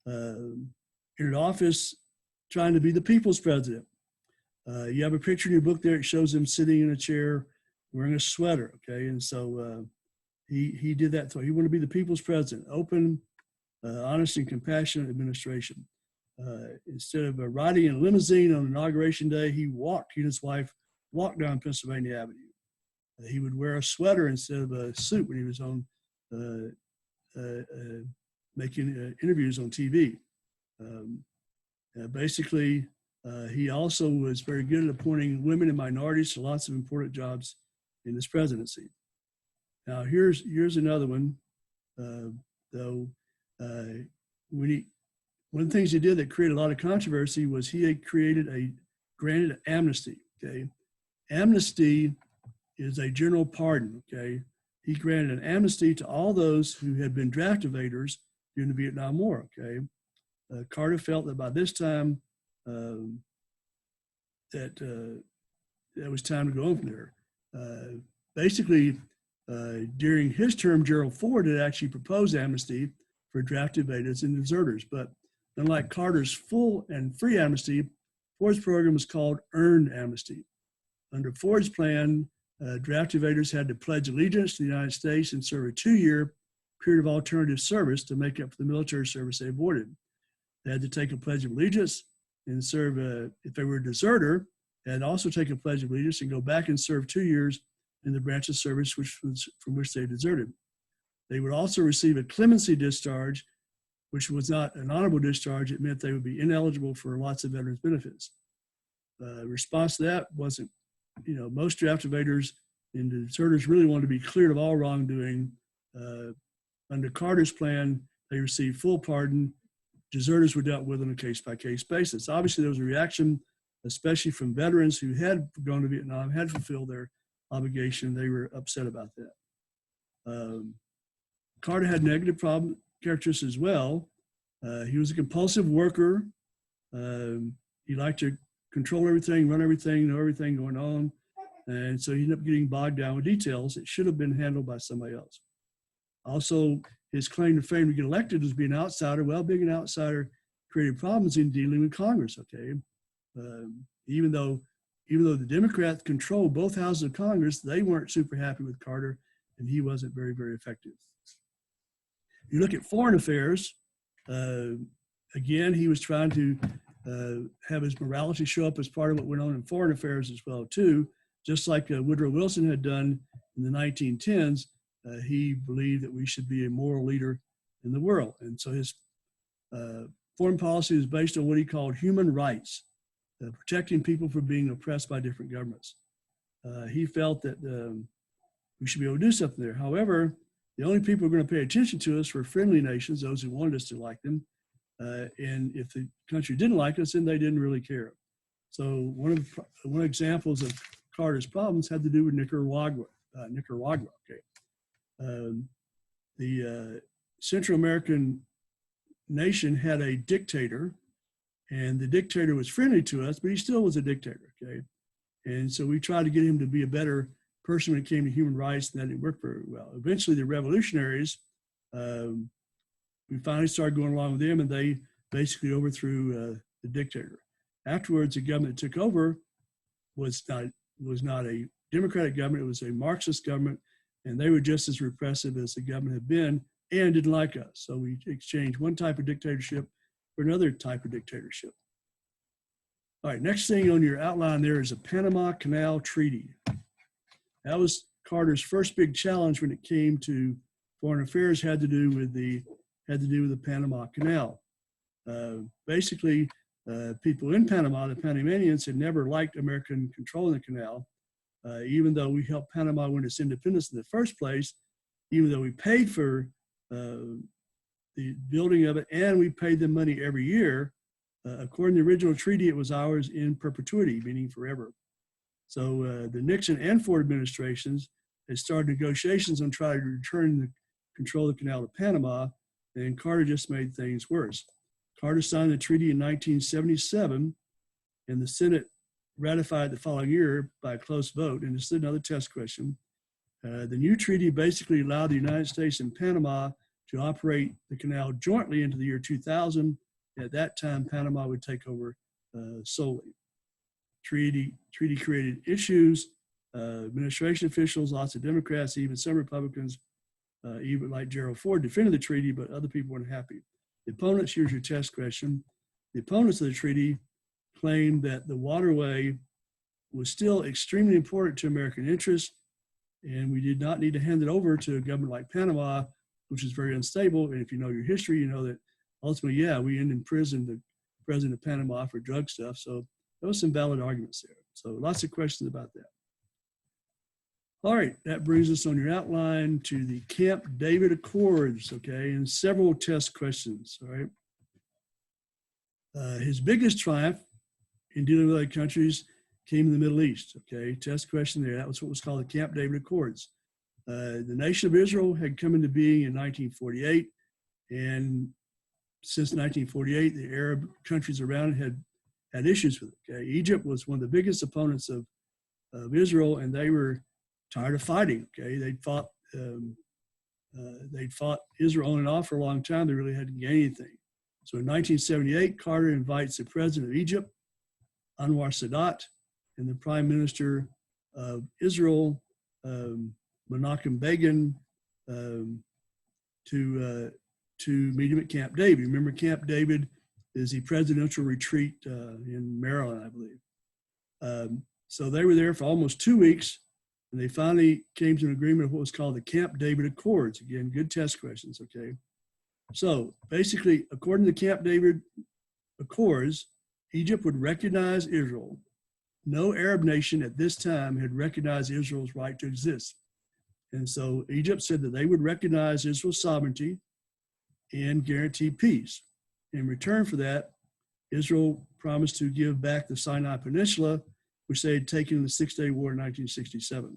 entered office trying to be the people's president. You have a picture in your book there. It shows him sitting in a chair wearing a sweater, okay? And so he did that. So he wanted to be the people's president, open, honest, and compassionate administration. Instead of riding in a limousine on Inauguration Day, he and his wife walked down Pennsylvania Avenue. He would wear a sweater instead of a suit when he was on making interviews on TV. Basically, he also was very good at appointing women and minorities to lots of important jobs in his presidency. Now, here's another one, though. One of the things he did that created a lot of controversy was he had granted amnesty, okay? Amnesty is a general pardon, okay? He granted an amnesty to all those who had been draft evaders during the Vietnam War, okay? Carter felt that by this time that it was time to go on from there. Basically, during his term, Gerald Ford had actually proposed amnesty for draft evaders and deserters, but unlike Carter's full and free amnesty, Ford's program was called earned amnesty. Under Ford's plan, draft evaders had to pledge allegiance to the United States and serve a 2-year period of alternative service to make up for the military service they avoided. They had to take a pledge of allegiance and serve, if they were a deserter, they had to also take a pledge of allegiance and go back and serve 2 years in the branch of service from which they deserted. They would also receive a clemency discharge, which was not an honorable discharge. It meant they would be ineligible for lots of veterans benefits. Response to that wasn't, most draft evaders and deserters really wanted to be cleared of all wrongdoing. Under Carter's plan, they received full pardon. Deserters were dealt with on a case-by-case basis. Obviously, there was a reaction, especially from veterans who had gone to Vietnam, had fulfilled their obligation. They were upset about that. Carter had negative characteristics as well. He was a compulsive worker. He liked to control everything, run everything, know everything going on. And so he ended up getting bogged down with details that should have been handled by somebody else. Also, his claim to fame to get elected was being an outsider. Well, being an outsider created problems in dealing with Congress, okay? Even though the Democrats controlled both houses of Congress, they weren't super happy with Carter, and he wasn't very, very effective. You look at foreign affairs, again, he was trying to have his morality show up as part of what went on in foreign affairs as well, too. Just like Woodrow Wilson had done in the 1910s, he believed that we should be a moral leader in the world. And so his foreign policy is based on what he called human rights, protecting people from being oppressed by different governments. He felt that we should be able to do something there. However, the only people who are going to pay attention to us were friendly nations, those who wanted us to like them. And if the country didn't like us, then they didn't really care. So one of examples of Carter's problems had to do with Nicaragua. Okay. The Central American nation had a dictator, and the dictator was friendly to us, but he still was a dictator, okay? And so we tried to get him to be a better person when it came to human rights, and that didn't work very well. Eventually, the revolutionaries we finally started going along with them, and they basically overthrew the dictator. Afterwards, the government that took over was not a democratic government. It was a Marxist government, and they were just as repressive as the government had been and didn't like us. So we exchanged one type of dictatorship for another type of dictatorship. All right, next thing on your outline there is a Panama Canal Treaty. That was Carter's first big challenge when it came to foreign affairs, had to do with the Panama Canal. Basically, people in Panama, the Panamanians, had never liked American control of the canal, even though we helped Panama win its independence in the first place, even though we paid for the building of it and we paid them money every year. According to the original treaty, it was ours in perpetuity, meaning forever. So the Nixon and Ford administrations had started negotiations on trying to return the control of the canal to Panama, and Carter just made things worse. Carter signed the treaty in 1977, and the Senate ratified the following year by a close vote. And this is another test question. The new treaty basically allowed the United States and Panama to operate the canal jointly into the year 2000. At that time, Panama would take over solely. Treaty created issues. Administration officials, lots of Democrats, even some Republicans, even like Gerald Ford, defended the treaty, but other people weren't happy. The opponents, here's your test question. The opponents of the treaty claimed that the waterway was still extremely important to American interests, and we did not need to hand it over to a government like Panama, which is very unstable. And if you know your history, you know that ultimately, yeah, we ended in prison, the president of Panama, for drug stuff. So there was some valid arguments there. So lots of questions about that. All right, that brings us on your outline to the Camp David Accords, okay, and several test questions, all right. His biggest triumph in dealing with other countries came in the Middle East, okay, test question there. That was what was called the Camp David Accords. The nation of Israel had come into being in 1948, and since 1948, the Arab countries around it had issues with it, okay. Egypt was one of the biggest opponents of Israel, and they were tired of fighting, okay. They'd fought Israel on and off for a long time. They really hadn't gained anything. So in 1978, Carter invites the president of Egypt, Anwar Sadat, and the prime minister of Israel, Menachem Begin, to meet him at Camp David. Remember, Camp David is the presidential retreat in Maryland, I believe. So they were there for almost 2 weeks, and they finally came to an agreement of what was called the Camp David Accords. Again, good test questions, okay? So basically, according to the Camp David Accords, Egypt would recognize Israel. No Arab nation at this time had recognized Israel's right to exist. And so Egypt said that they would recognize Israel's sovereignty and guarantee peace. In return for that, Israel promised to give back the Sinai Peninsula, which they had taken in the Six-Day War in 1967.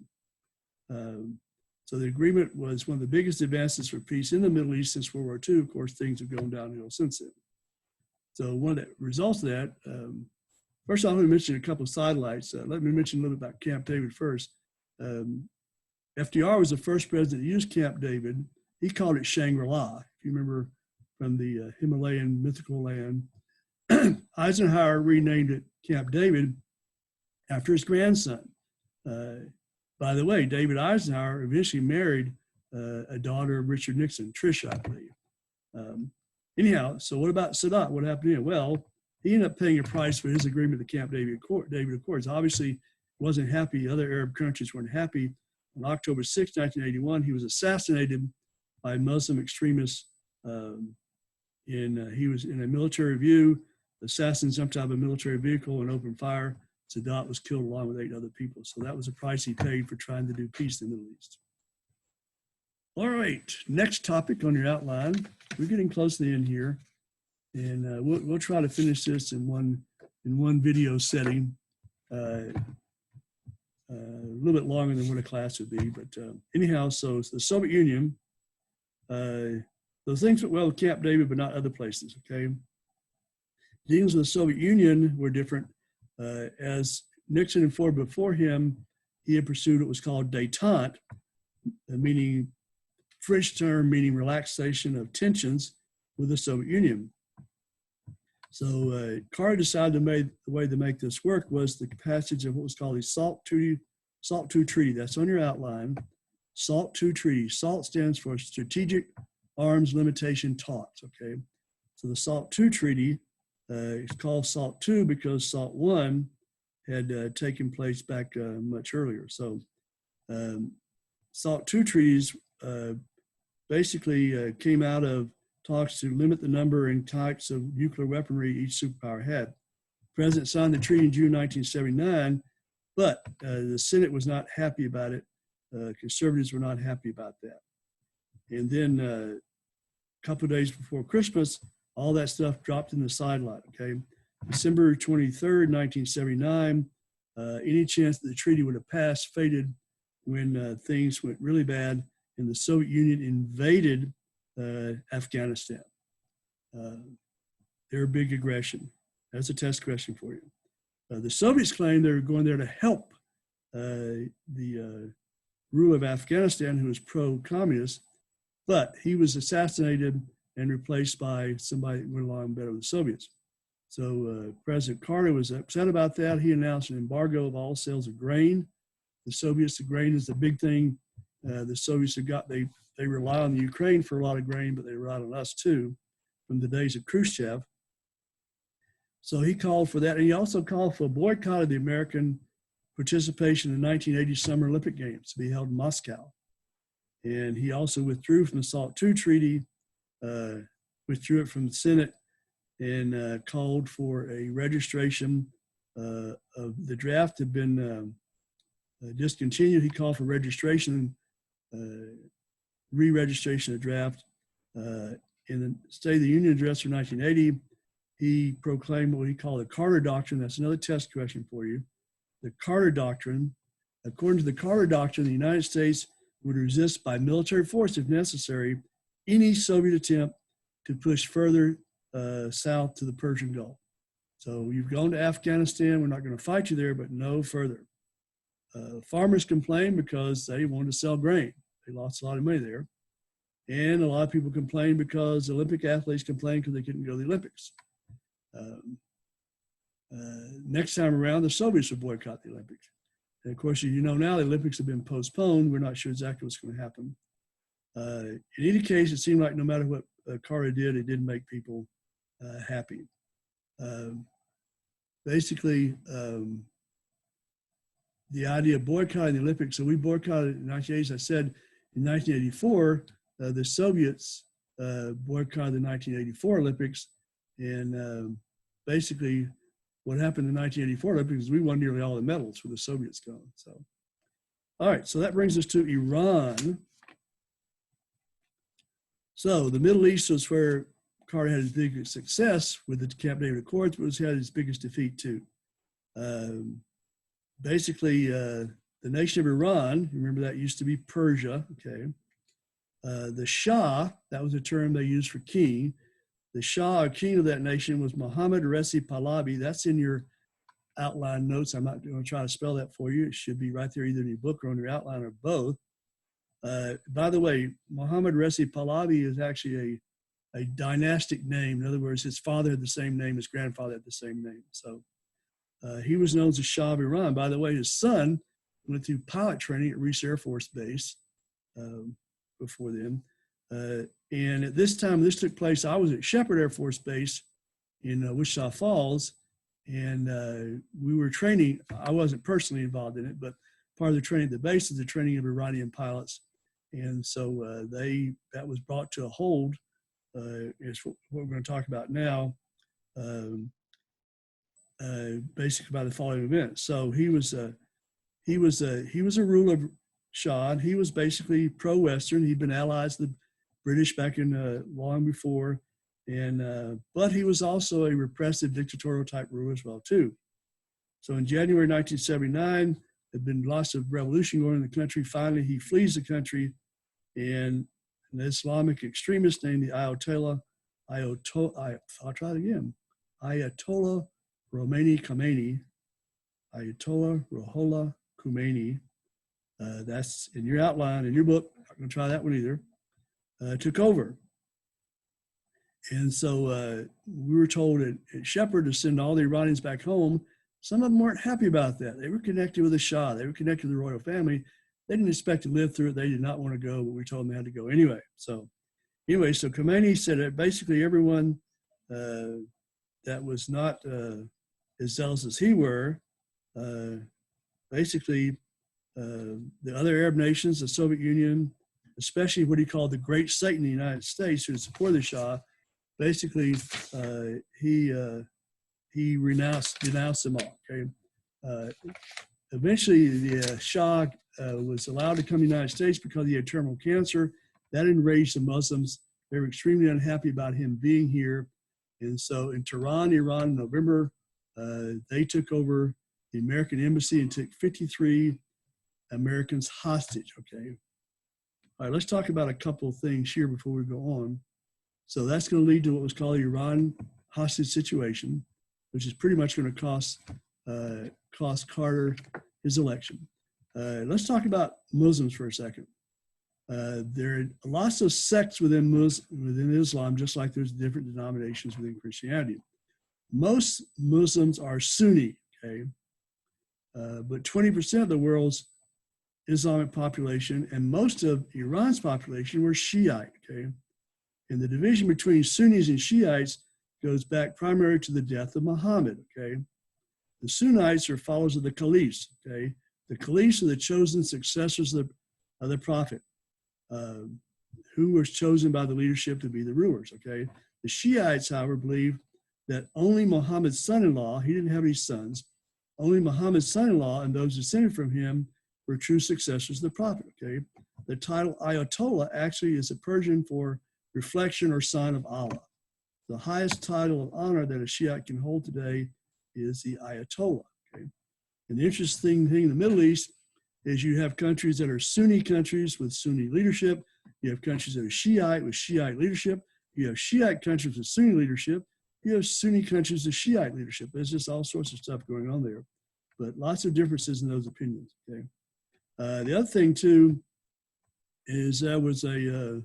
So the agreement was one of the biggest advances for peace in the Middle East since World War II. Of course, things have gone downhill since then. So one of the results of that, first I'm going to mention a couple of sidelights. Let me mention a little bit about Camp David first. FDR was the first president to use Camp David. He called it Shangri-La, if you remember from the Himalayan mythical land. Eisenhower renamed it Camp David after his grandson. By the way, David Eisenhower eventually married a daughter of Richard Nixon, Tricia, I believe. Anyhow, so what about Sadat? What happened to him? Well, he ended up paying a price for his agreement with the Camp David Accords. Obviously, wasn't happy. Other Arab countries weren't happy. On October 6, 1981, he was assassinated by Muslim extremists. He was in a military review. The assassins jumped out of a military vehicle and opened fire. Sadat was killed along with 8 other people. So that was the price he paid for trying to do peace in the Middle East. All right, next topic on your outline. We're getting close to the end here, and we'll try to finish this in one video setting. A little bit longer than what a class would be, but anyhow, so the Soviet Union, those things went well with Camp David, but not other places, okay? Dealings with the Soviet Union were different. As Nixon and Ford before him, he had pursued what was called détente, meaning French term meaning relaxation of tensions. with the Soviet Union. So Carter decided the way to make this work was the passage of what was called the SALT II Treaty. That's on your outline. SALT II Treaty. SALT stands for Strategic Arms Limitation Talks. Okay, so the SALT II Treaty is called SALT II because SALT I had taken place back much earlier. So SALT II treaties basically came out of talks to limit the number and types of nuclear weaponry each superpower had. The president signed the treaty in June 1979, but the Senate was not happy about it. Conservatives were not happy about that. And then a couple of days before Christmas, all that stuff dropped in the sideline, okay? December 23rd, 1979, any chance that the treaty would have passed faded when things went really bad and the Soviet Union invaded Afghanistan. Their big aggression. That's a test question for you. The Soviets claimed they were going there to help the ruler of Afghanistan, who was pro-communist, but he was assassinated and replaced by somebody that went along better with the Soviets. So President Carter was upset about that. He announced an embargo of all sales of grain. The Soviets, the grain is the big thing. The Soviets have got, they rely on the Ukraine for a lot of grain, but they rely on us too, from the days of Khrushchev. So he called for that. And he also called for a boycott of the American participation in the 1980 Summer Olympic Games to be held in Moscow. And he also withdrew from the SALT II Treaty, withdrew it from the Senate, and called for a registration of the draft had been discontinued. He called for registration, re-registration of draft. In the State of the Union address from 1980, he proclaimed what he called the Carter Doctrine. That's another test question for you. The Carter Doctrine. According to the Carter Doctrine, the United States would resist by military force, if necessary, any Soviet attempt to push further south to the Persian Gulf. So you've gone to Afghanistan. We're not going to fight you there, but no further. Farmers complained because they wanted to sell grain. They lost a lot of money there. And a lot of people complained because Olympic athletes complained because they couldn't go to the Olympics. Next time around, the Soviets would boycott the Olympics. And of course, you know now the Olympics have been postponed. We're not sure exactly what's going to happen. In any case, it seemed like no matter what Carter did, it didn't make people happy. Basically, the idea of boycotting the Olympics, so we boycotted in 1980, as I said, in 1984, the Soviets boycotted the 1984 Olympics. And basically, what happened in the 1984 Olympics is we won nearly all the medals with the Soviets gone. So, all right, so that brings us to Iran. So the Middle East was where Carter had his biggest success with the Camp David Accords, but he had his biggest defeat too. Basically, the nation of Iran, remember that used to be Persia, okay? The Shah, that was a term they used for king. The Shah, or king of that nation, was Mohammad Reza Pahlavi. That's in your outline notes. I'm not going to try to spell that for you. It should be right there either in your book or on your outline or both. By the way, Mohammad Reza Pahlavi is actually a dynastic name. In other words, his father had the same name, his grandfather had the same name. So he was known as the Shah of Iran. By the way, his son went through pilot training at Reese Air Force Base before then. And at this time, this took place, I was at Shepherd Air Force Base in Wichita Falls, and we were training. I wasn't personally involved in it, but part of the training at the base is the training of Iranian pilots. And so that was brought to a hold, is what we're going to talk about now, basically by the following event. So he was a ruler of Shah, and he was basically pro-Western. He'd been allies with the British back in long before, and but he was also a repressive dictatorial type ruler as well too. So in January 1979, there'd been lots of revolution going on in the country. Finally, he flees the country, and an Islamic extremist named the Ayatollah Khomeini, Ayatollah Ruhollah Khomeini, that's in your outline, in your book, I'm not going to try that one either, took over. And so we were told at Shepherd to send all the Iranians back home. Some of them weren't happy about that. They were connected with the Shah. They were connected to the royal family. They didn't expect to live through it. They did not want to go, but we told them they had to go anyway. So Khomeini said that basically everyone that was not as zealous as he were, basically the other Arab nations, the Soviet Union, especially what he called the Great Satan in the United States, who supported the Shah, basically he denounced them all. Okay, eventually the Shah was allowed to come to the United States because he had terminal cancer. That enraged the Muslims. They were extremely unhappy about him being here, and so in Tehran, Iran, in November, they took over the American embassy and took 53 Americans hostage. Okay. All right, let's talk about a couple of things here before we go on. So that's going to lead to what was called the Iran hostage situation, which is pretty much going to cost Carter his election. Let's talk about Muslims for a second. There are lots of sects within Islam, just like there's different denominations within Christianity. Most Muslims are Sunni, okay? But 20% of the world's Islamic population and most of Iran's population were Shiite, okay? And the division between Sunnis and Shiites goes back primarily to the death of Muhammad, okay? The Sunnites are followers of the caliphs, okay? The caliphs are the chosen successors of the prophet, who was chosen by the leadership to be the rulers, okay? The Shiites, however, believe that only Muhammad's son-in-law, he didn't have any sons, only Muhammad's son-in-law and those descended from him were true successors of the prophet, okay? The title Ayatollah actually is a Persian for reflection or sign of Allah. The highest title of honor that a Shiite can hold today is the Ayatollah, okay? And the interesting thing in the Middle East is you have countries that are Sunni countries with Sunni leadership. You have countries that are Shiite with Shiite leadership. You have Shiite countries with Sunni leadership. You have Sunni countries with Shiite leadership. There's just all sorts of stuff going on there, but lots of differences in those opinions, okay? The other thing too is there was a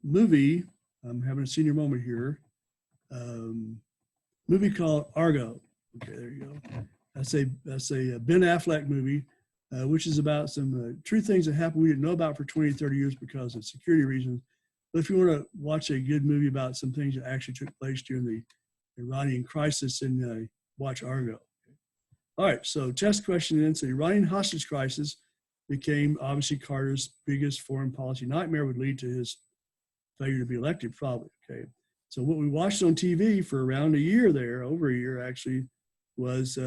movie, I'm having a senior moment here, movie called Argo. Okay, there you go. That's a Ben Affleck movie, which is about some true things that happened we didn't know about for 20, 30 years because of security reasons. But if you want to watch a good movie about some things that actually took place during the Iranian crisis, then watch Argo. All right, so test question then. So the Iranian hostage crisis became obviously Carter's biggest foreign policy nightmare, would lead to his failure to be elected probably, okay? So what we watched on TV for around a year there, over a year actually, was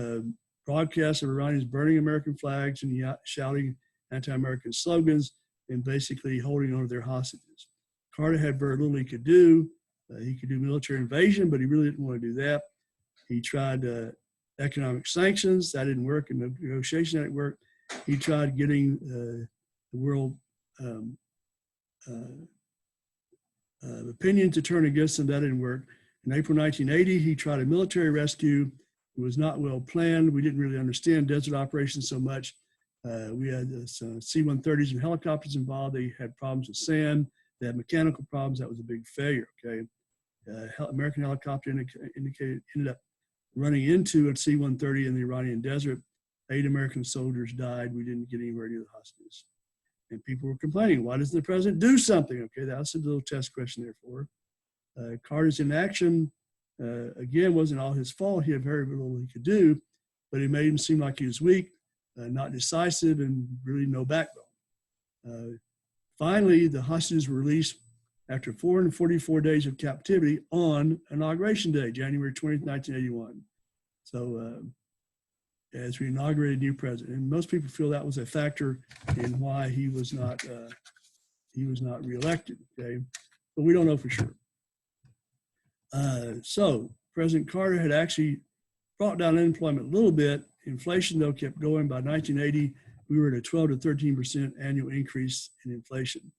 broadcasts of Iranians burning American flags and shouting anti-American slogans and basically holding on to their hostages. Carter had very little he could do. He could do military invasion, but he really didn't want to do that. He tried economic sanctions. That didn't work. And negotiation, that didn't work. He tried getting the world opinion to turn against him. That didn't work. In April 1980, he tried a military rescue. It was not well planned. We didn't really understand desert operations so much. We had C-130s and helicopters involved. They had problems with sand. They had mechanical problems. That was a big failure, okay? American helicopter ended up running into a C-130 in the Iranian desert. 8 American soldiers died. We didn't get anywhere near the hostages. And people were complaining, why doesn't the president do something? Okay, that's a little test question there for Carter's inaction, again, wasn't all his fault. He had very little he could do, but it made him seem like he was weak, not decisive, and really no backbone. Finally, the hostages were released after 444 days of captivity on Inauguration Day, January 20th, 1981. So as we inaugurated a new president, and most people feel that was a factor in why he was not reelected, okay? But we don't know for sure. So President Carter had actually brought down unemployment a little bit. Inflation, though, kept going. By 1980, we were at a 12 to 13% annual increase in inflation.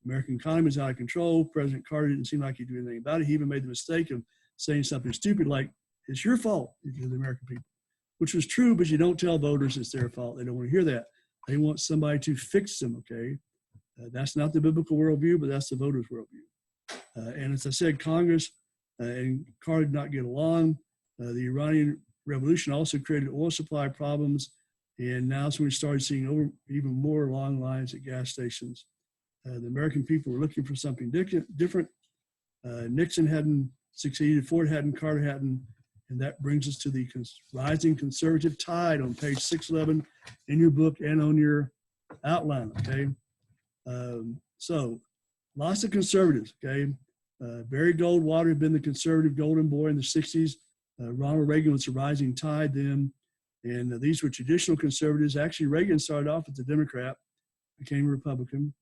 American economy was out of control. President Carter didn't seem like he'd do anything about it. He even made the mistake of saying something stupid like, it's your fault if you're the American people, which was true, but you don't tell voters it's their fault. They don't want to hear that. They want somebody to fix them, okay? That's not the biblical worldview, but that's the voters' worldview. And as I said, Congress and Carter did not get along. The Iranian Revolution also created oil supply problems. And now is when we started seeing even more long lines at gas stations. The American people were looking for something different. Nixon hadn't succeeded, Ford hadn't, Carter hadn't. And that brings us to the rising conservative tide on page 611 in your book and on your outline, okay? So lots of conservatives, okay? Barry Goldwater had been the conservative golden boy in the 60s. Ronald Reagan was a rising tide then. And these were traditional conservatives. Actually, Reagan started off as a Democrat, became a Republican.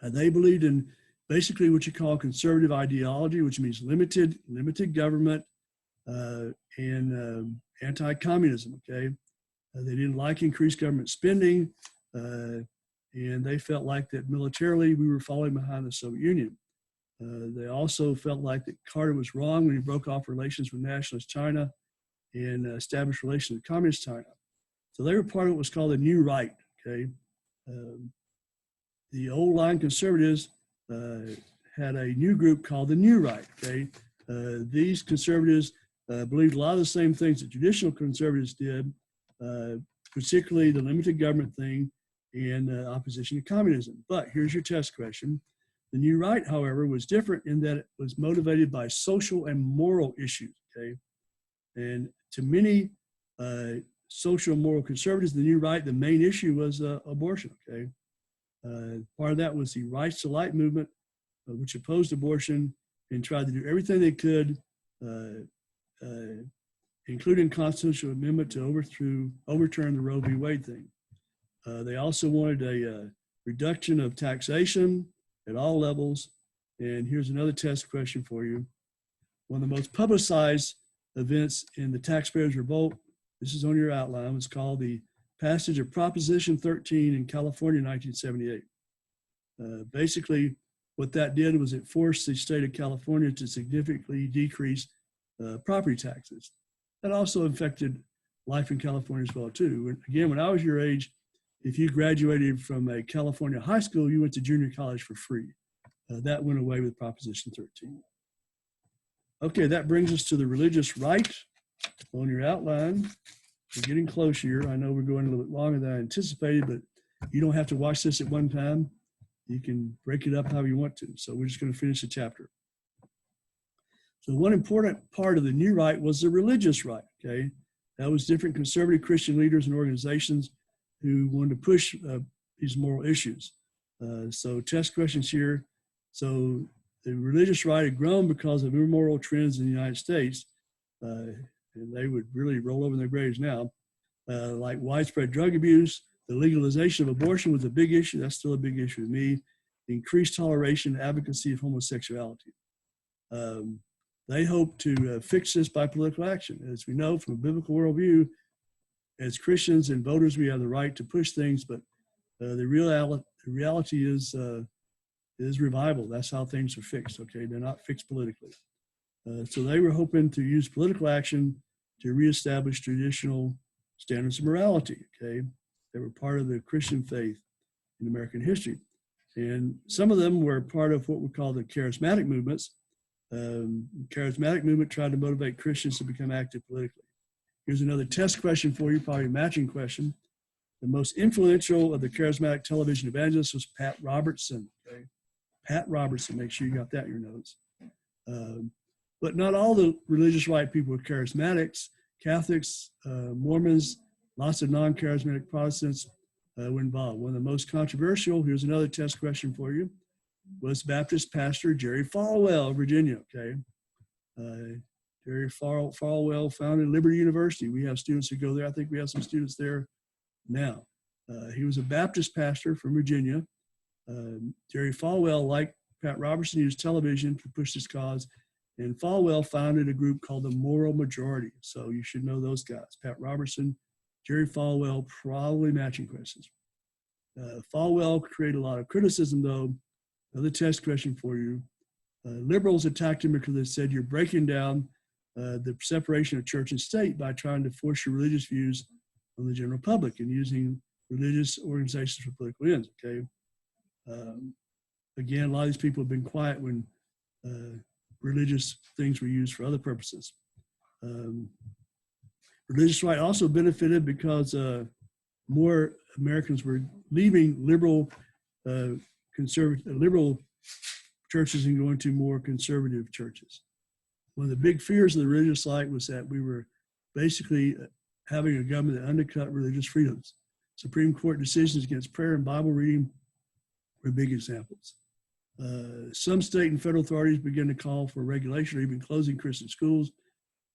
They believed in basically what you call conservative ideology, which means limited government and anti-communism, okay? They didn't like increased government spending, and they felt like that militarily we were falling behind the Soviet Union. They also felt like that Carter was wrong when he broke off relations with nationalist China and established relations with communist China. So they were part of what was called the New Right, okay? The old line conservatives had a new group called the New Right, okay? These conservatives believed a lot of the same things that traditional conservatives did, particularly the limited government thing and opposition to communism. But here's your test question. The New Right, however, was different in that it was motivated by social and moral issues, okay? And to many social and moral conservatives, the New Right, the main issue was abortion, okay? Part of that was the Rights to Life movement, which opposed abortion and tried to do everything they could, including constitutional amendment to overturn the Roe v. Wade thing. They also wanted a reduction of taxation at all levels. And here's another test question for you. One of the most publicized events in the taxpayers' revolt, this is on your outline, was called the passage of Proposition 13 in California in 1978. Basically, what that did was it forced the state of California to significantly decrease property taxes. That also affected life in California as well, too. Again, when I was your age, if you graduated from a California high school, you went to junior college for free. That went away with Proposition 13. Okay, that brings us to the religious right on your outline. We're getting close here. I know we're going a little bit longer than I anticipated, but you don't have to watch this at one time. You can break it up however you want to. So we're just going to finish the chapter. So one important part of the New Right was the religious right, okay? That was different conservative Christian leaders and organizations who wanted to push these moral issues. So test questions here. So the religious right had grown because of immoral trends in the United States, and they would really roll over in their graves now, like widespread drug abuse. The legalization of abortion was a big issue. That's still a big issue with me. Increased toleration and advocacy of homosexuality. They hope to fix this by political action. As we know from a biblical worldview, as Christians and voters, we have the right to push things, but the reality is revival. That's how things are fixed, okay? They're not fixed politically. So they were hoping to use political action to reestablish traditional standards of morality, okay? They were part of the Christian faith in American history. And some of them were part of what we call the charismatic movements. Charismatic movement tried to motivate Christians to become active politically. Here's another test question for you, probably a matching question. The most influential of the charismatic television evangelists was Pat Robertson, okay? Pat Robertson, make sure you got that in your notes. But not all the religious right people were charismatics. Catholics, Mormons, lots of non-charismatic Protestants were involved. One of the most controversial, here's another test question for you, was Baptist pastor Jerry Falwell of Virginia, okay? Jerry Falwell founded Liberty University. We have students who go there. I think we have some students there now. He was a Baptist pastor from Virginia. Jerry Falwell, like Pat Robertson, used television to push this cause, and Falwell founded a group called the Moral Majority. So you should know those guys. Pat Robertson, Jerry Falwell, probably matching questions. Falwell created a lot of criticism, though. Another test question for you. Liberals attacked him because they said you're breaking down the separation of church and state by trying to force your religious views on the general public and using religious organizations for political ends, okay? Again, a lot of these people have been quiet when religious things were used for other purposes. Religious right also benefited because more Americans were leaving liberal liberal churches and going to more conservative churches. One of the big fears of the religious right was that we were basically having a government that undercut religious freedoms. Supreme Court decisions against prayer and Bible reading were big examples. Some state and federal authorities began to call for regulation or even closing Christian schools.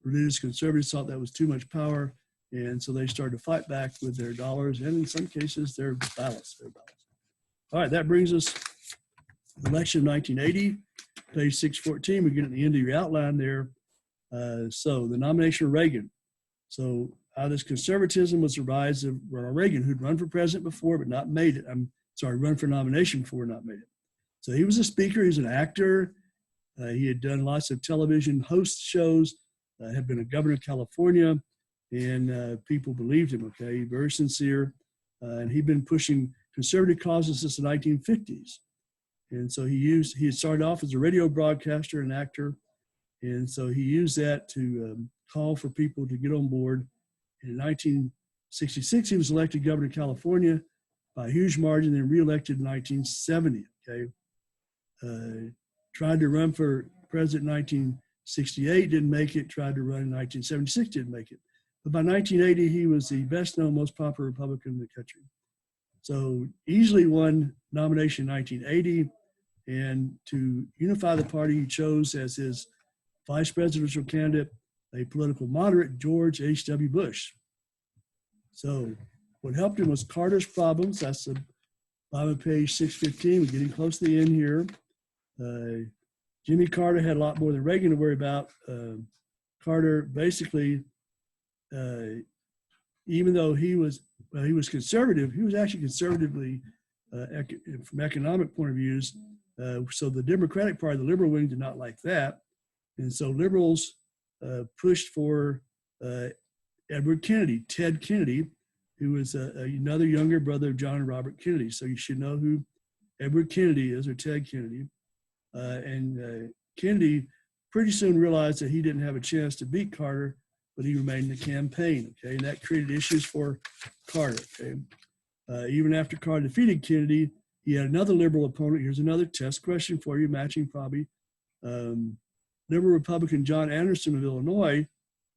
Religious conservatives thought that was too much power, and so they started to fight back with their dollars and in some cases their ballots. All right, that brings us to the election of 1980, page 614. We get at the end of your outline there. So the nomination of Reagan. So out of this conservatism was the rise of Ronald Reagan, who'd run for president before but not made it. Run for nomination before, not made it. So he was a speaker, he was an actor. He had done lots of television host shows, had been a governor of California, and people believed him, okay, very sincere. And he'd been pushing conservative causes since the 1950s. And so he had started off as a radio broadcaster and actor. And so he used that to call for people to get on board. In 1966, he was elected governor of California by a huge margin, then reelected in 1970, okay? Tried to run for president in 1968, didn't make it. Tried to run in 1976, didn't make it. But by 1980, he was the best known, most popular Republican in the country. So easily won nomination in 1980, and to unify the party, he chose as his vice presidential candidate a political moderate, George H.W. Bush. So what helped him was Carter's problems. That's the bottom of page 615. We're getting close to the end here. Jimmy Carter had a lot more than Reagan to worry about. Carter basically, even though he was conservative, he was actually conservatively from economic point of views. So the Democratic Party, the liberal wing, did not like that. And so liberals pushed for Edward Kennedy, Ted Kennedy, who was another younger brother of John and Robert Kennedy. So you should know who Edward Kennedy is, or Ted Kennedy. And Kennedy pretty soon realized that he didn't have a chance to beat Carter, but he remained in the campaign, okay? And that created issues for Carter, okay? Even after Carter defeated Kennedy, he had another liberal opponent. Here's another test question for you, matching probably. Liberal Republican John Anderson of Illinois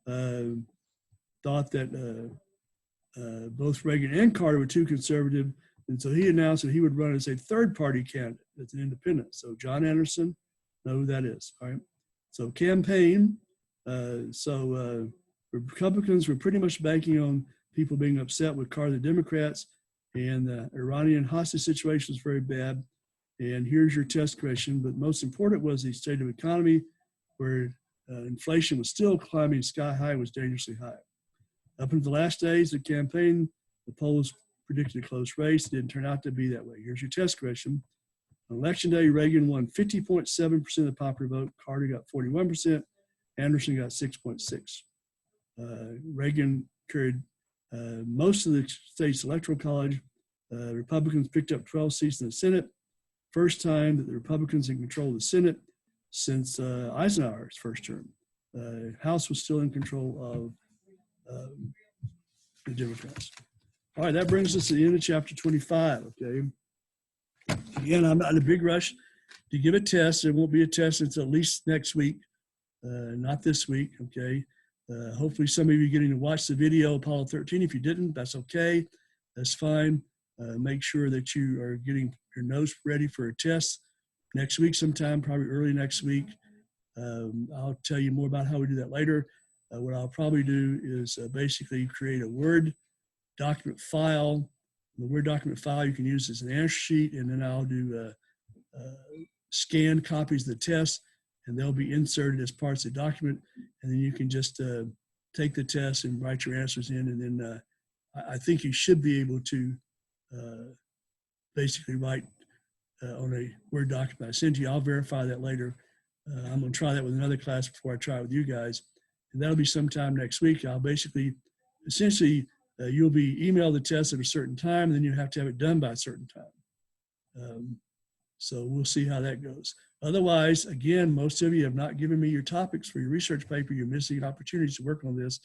thought that both Reagan and Carter were too conservative, and so he announced that he would run as a third-party candidate, as an independent. So John Anderson, know who that is, all right? So campaign, Republicans were pretty much banking on people being upset with Carter, the Democrats, and the Iranian hostage situation was very bad. And here's your test question, but most important was the state of economy, where inflation was still climbing sky high, was dangerously high. Up until the last days of the campaign, the polls predicted a close race. It didn't turn out to be that way. Here's your test question. On election day, Reagan won 50.7% of the popular vote. Carter got 41%. Anderson got 6.6%. Reagan carried most of the state's electoral college. Republicans picked up 12 seats in the Senate. First time that the Republicans in control of the Senate since Eisenhower's first term. House was still in control of the Democrats. All right, that brings us to the end of chapter 25, okay? Again, I'm not in a big rush to give a test. There won't be a test until at least next week, not this week, okay? Hopefully some of you are getting to watch the video, Apollo 13. If you didn't, that's okay. That's fine. Make sure that you are getting your notes ready for a test next week sometime, probably early next week. I'll tell you more about how we do that later. What I'll probably do is basically create a Word document file. The Word document file you can use as an answer sheet, and then I'll do scanned copies of the test, and they'll be inserted as parts of the document, and then you can just take the test and write your answers in, and then I think you should be able to basically write on a Word document I send to you. I'll verify that later. I'm going to try that with another class before I try it with you guys, and that'll be sometime next week. I'll basically, essentially, you'll be emailed the test at a certain time, and then you have to have it done by a certain time. So we'll see how that goes. Otherwise, again, most of you have not given me your topics for your research paper. You're missing opportunities to work on this.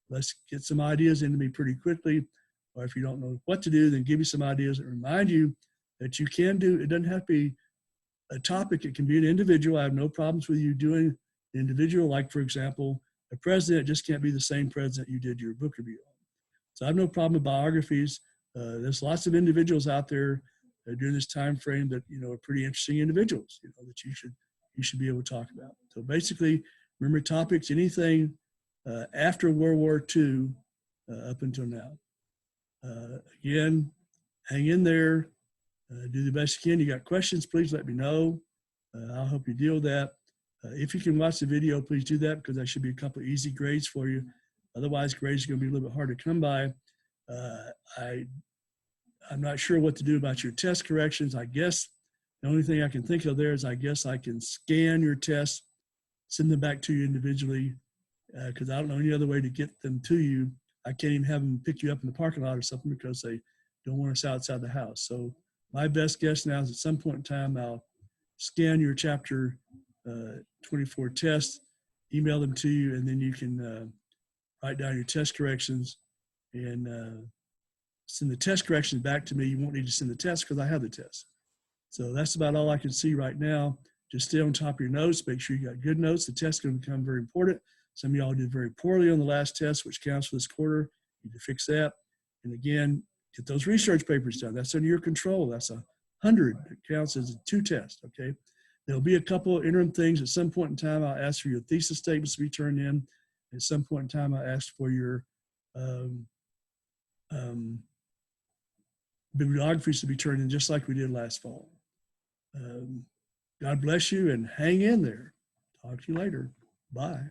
Let's get some ideas into me pretty quickly. Or if you don't know what to do, then give me some ideas and remind you that you can do, it doesn't have to be a topic. It can be an individual. I have no problems with you doing an individual. Like, for example, a president just can't be the same president you did your book review on. So I have no problem with biographies. There's lots of individuals out there during this time frame that, you know, are pretty interesting individuals, you know, that you should be able to talk about. So basically, remember topics, anything after World War II up until now. Again, hang in there, do the best you can. You got questions, please let me know. I'll help you deal with that. If you can watch the video, please do that, because there should be a couple of easy grades for you. Otherwise, grades are going to be a little bit hard to come by. I'm not sure what to do about your test corrections. I guess the only thing I can think of there is I guess I can scan your tests, send them back to you individually, because I don't know any other way to get them to you. I can't even have them pick you up in the parking lot or something because they don't want us outside the house. So my best guess now is at some point in time, I'll scan your chapter 24 tests, email them to you, and then you can write down your test corrections and send the test corrections back to me. You won't need to send the test because I have the test. So that's about all I can see right now. Just stay on top of your notes. Make sure you got good notes. The test is going to become very important. Some of y'all did very poorly on the last test, which counts for this quarter. You need to fix that. And again, get those research papers done. That's under your control. That's 100. It counts as 2 tests, okay? There'll be a couple of interim things. At some point in time, I'll ask for your thesis statements to be turned in. At some point in time, I'll ask for your bibliographies to be turned in, just like we did last fall. God bless you and hang in there. Talk to you later. Bye.